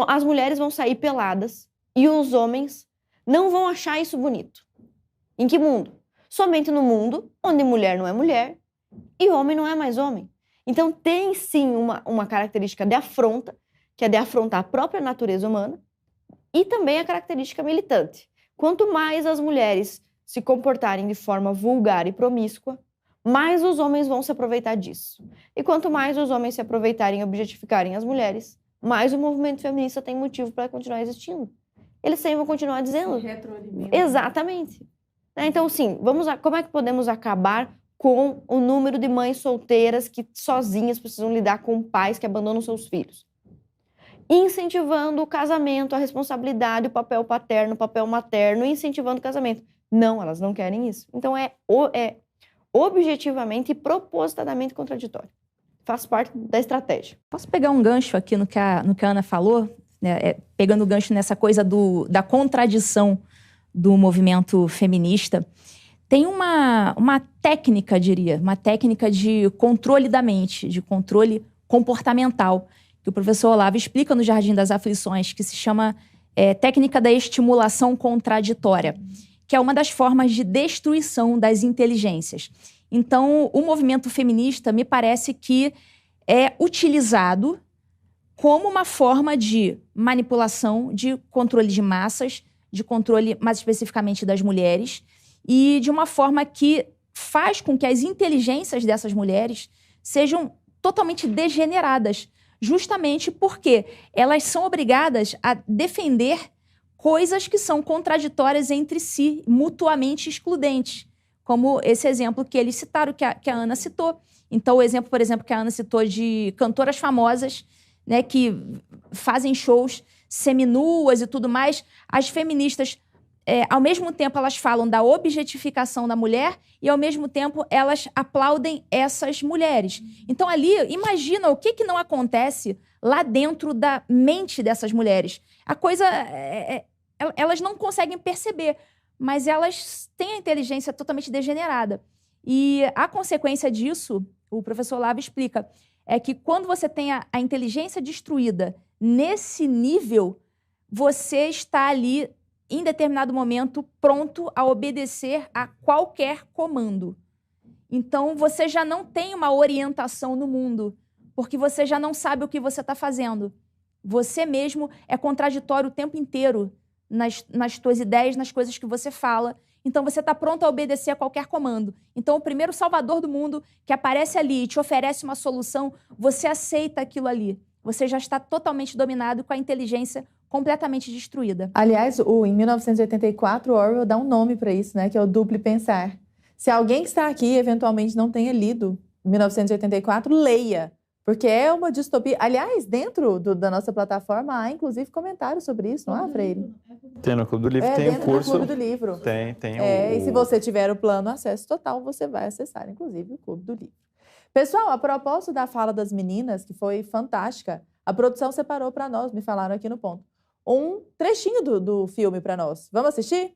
as mulheres vão sair peladas e os homens não vão achar isso bonito? Em que mundo? Somente no mundo onde mulher não é mulher e homem não é mais homem. Então tem sim uma característica de afronta, que é de afrontar a própria natureza humana, e também a característica militante. Quanto mais as mulheres se comportarem de forma vulgar e promíscua, mais os homens vão se aproveitar disso. E quanto mais os homens se aproveitarem e objetificarem as mulheres, mais o movimento feminista tem motivo para continuar existindo. Eles sempre vão continuar dizendo. Exatamente. Então, sim, como é que podemos acabar com o número de mães solteiras que sozinhas precisam lidar com pais que abandonam seus filhos? Incentivando o casamento, a responsabilidade, o papel paterno, o papel materno, incentivando o casamento. Não, elas não querem isso. Então é objetivamente e propositadamente contraditório. Faz parte da estratégia. Posso pegar um gancho aqui no que a Ana falou? Pegando o gancho nessa coisa da contradição do movimento feminista. Tem uma técnica, diria, uma técnica de controle da mente, de controle comportamental, que o professor Olavo explica no Jardim das Aflições, que se chama técnica da estimulação contraditória, que é uma das formas de destruição das inteligências. Então, o movimento feminista me parece que é utilizado como uma forma de manipulação, de controle de massas, de controle mais especificamente das mulheres, e de uma forma que faz com que as inteligências dessas mulheres sejam totalmente degeneradas, justamente porque elas são obrigadas a defender coisas que são contraditórias entre si, mutuamente excludentes, como esse exemplo que eles citaram, que a Ana citou. Então, o exemplo, por exemplo, que a Ana citou de cantoras famosas, né, que fazem shows seminuas e tudo mais, as feministas, ao mesmo tempo, elas falam da objetificação da mulher e, ao mesmo tempo, elas aplaudem essas mulheres. Então, ali, imagina o que não acontece lá dentro da mente dessas mulheres. A coisa... elas não conseguem perceber, mas elas têm a inteligência totalmente degenerada. E a consequência disso, o professor Olavo explica, é que quando você tem a inteligência destruída nesse nível, você está ali, em determinado momento, pronto a obedecer a qualquer comando. Então, você já não tem uma orientação no mundo, porque você já não sabe o que você está fazendo. Você mesmo é contraditório o tempo inteiro nas tuas ideias, nas coisas que você fala. Então, você está pronto a obedecer a qualquer comando. Então, o primeiro salvador do mundo que aparece ali e te oferece uma solução, você aceita aquilo ali. Você já está totalmente dominado, com a inteligência completamente destruída. Aliás, em 1984, Orwell dá um nome para isso, né? Que é o duplo pensar. Se alguém que está aqui, eventualmente, não tenha lido 1984, leia. Porque é uma distopia. Aliás, dentro da nossa plataforma, há inclusive comentários sobre isso, não há, Freire? Tem no Clube do Livro, tem o curso. No Clube do Livro. Tem E se você tiver o plano acesso total, você vai acessar, inclusive, o Clube do Livro. Pessoal, a propósito da fala das meninas, que foi fantástica, a produção separou para nós, me falaram aqui no ponto, um trechinho do filme para nós. Vamos assistir?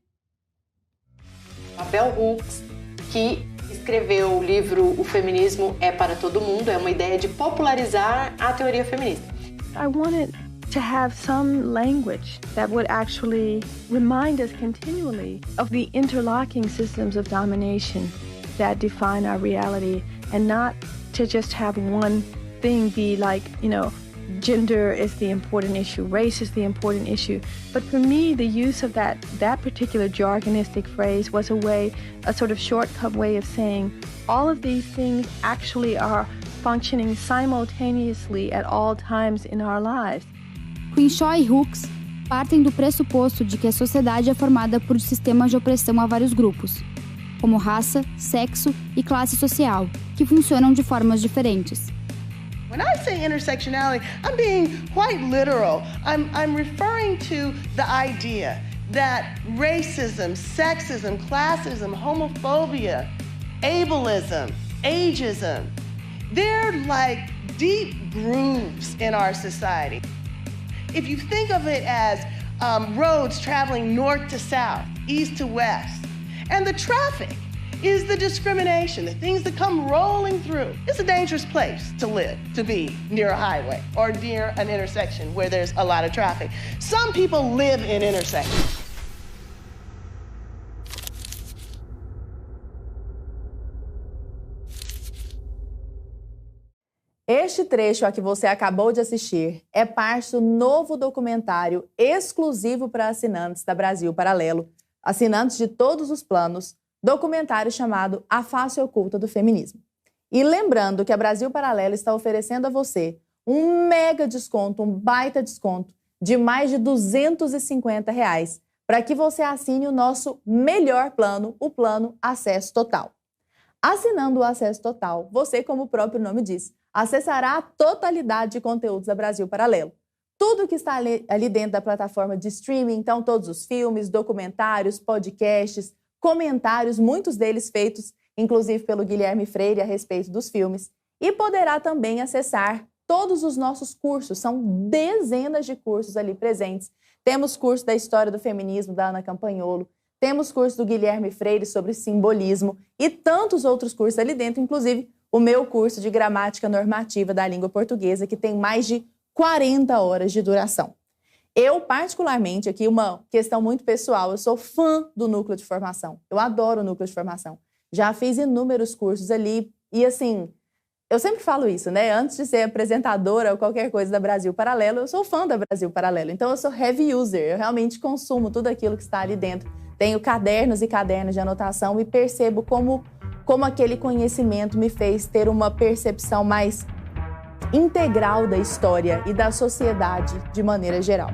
A Bell Hooks, que escreveu o livro O Feminismo é para Todo Mundo, é uma ideia de popularizar a teoria feminista. I wanted to have some language that would actually remind us continually of the interlocking systems of domination that define our reality, and not to just have one thing be like, gender is the important issue, race is the important issue. But for me, the use of that particular jargonistic phrase was a sort of shortcut way of saying all of these things actually are functioning simultaneously at all times in our lives. Crenshaw e Hooks partem do pressuposto de que a sociedade é formada por sistemas de opressão a vários grupos, como raça, sexo e classe social, que funcionam de formas diferentes. When I say intersectionality, I'm being quite literal. I'm referring to the idea that racism, sexism, classism, homophobia, ableism, ageism, they're like deep grooves in our society. If you think of it as roads traveling north to south, east to west, and the traffic is the discrimination, the things that come rolling through. It's a dangerous place to live, to be near a highway or near an intersection where there's a lot of traffic. Some people live in intersections. Este trecho a que você acabou de assistir é parte do novo documentário exclusivo para assinantes da Brasil Paralelo, assinantes de todos os planos, documentário chamado A Face Oculta do Feminismo. E lembrando que a Brasil Paralelo está oferecendo a você um mega desconto, um baita desconto de mais de R$250 para que você assine o nosso melhor plano, o plano Acesso Total. Assinando o Acesso Total, você, como o próprio nome diz, acessará a totalidade de conteúdos da Brasil Paralelo. Tudo que está ali dentro da plataforma de streaming, então todos os filmes, documentários, podcasts, comentários, muitos deles feitos, inclusive pelo Guilherme Freire, a respeito dos filmes. E poderá também acessar todos os nossos cursos, são dezenas de cursos ali presentes. Temos curso da História do Feminismo, da Ana Campanholo, temos curso do Guilherme Freire sobre simbolismo e tantos outros cursos ali dentro, inclusive o meu curso de Gramática Normativa da Língua Portuguesa, que tem mais de 40 horas de duração. Eu, particularmente, aqui uma questão muito pessoal, eu sou fã do Núcleo de Formação. Eu adoro o Núcleo de Formação. Já fiz inúmeros cursos ali e, assim, eu sempre falo isso, né? Antes de ser apresentadora ou qualquer coisa da Brasil Paralelo, eu sou fã da Brasil Paralelo. Então, eu sou heavy user, eu realmente consumo tudo aquilo que está ali dentro. Tenho cadernos e cadernos de anotação e percebo como aquele conhecimento me fez ter uma percepção mais integral da história e da sociedade de maneira geral.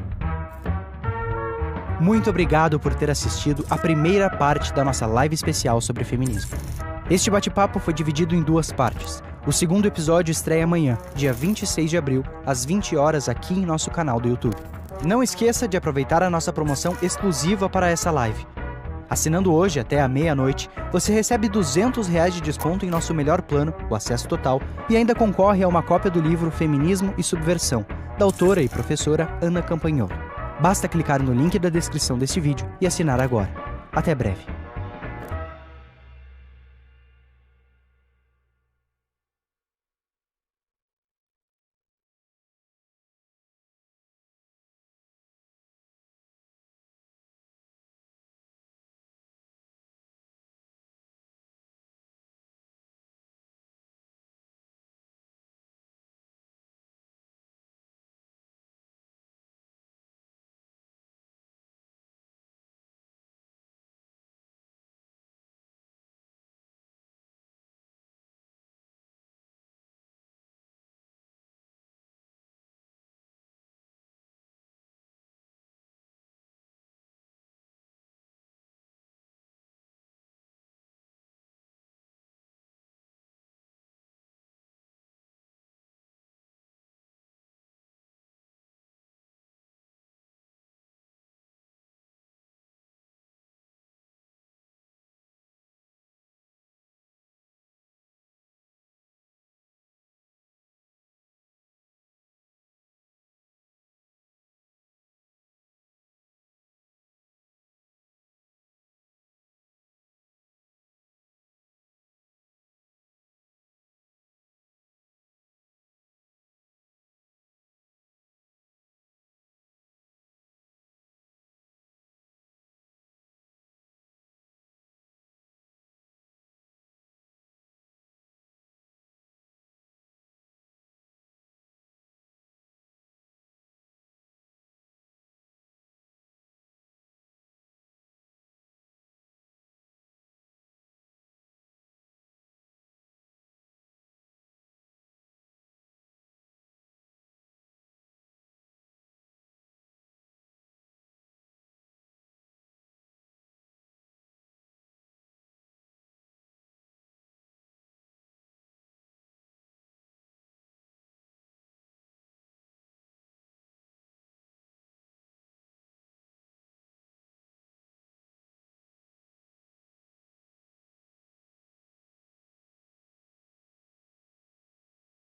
Muito obrigado por ter assistido a primeira parte da nossa live especial sobre feminismo. Este bate-papo foi dividido em duas partes. O segundo episódio estreia amanhã, dia 26 de abril, às 20 horas aqui em nosso canal do YouTube. Não esqueça de aproveitar a nossa promoção exclusiva para essa live. Assinando hoje até a meia-noite, você recebe R$200 de desconto em nosso melhor plano, o Acesso Total, e ainda concorre a uma cópia do livro Feminismo e Subversão, da autora e professora Ana Campanholo. Basta clicar no link da descrição deste vídeo e assinar agora. Até breve.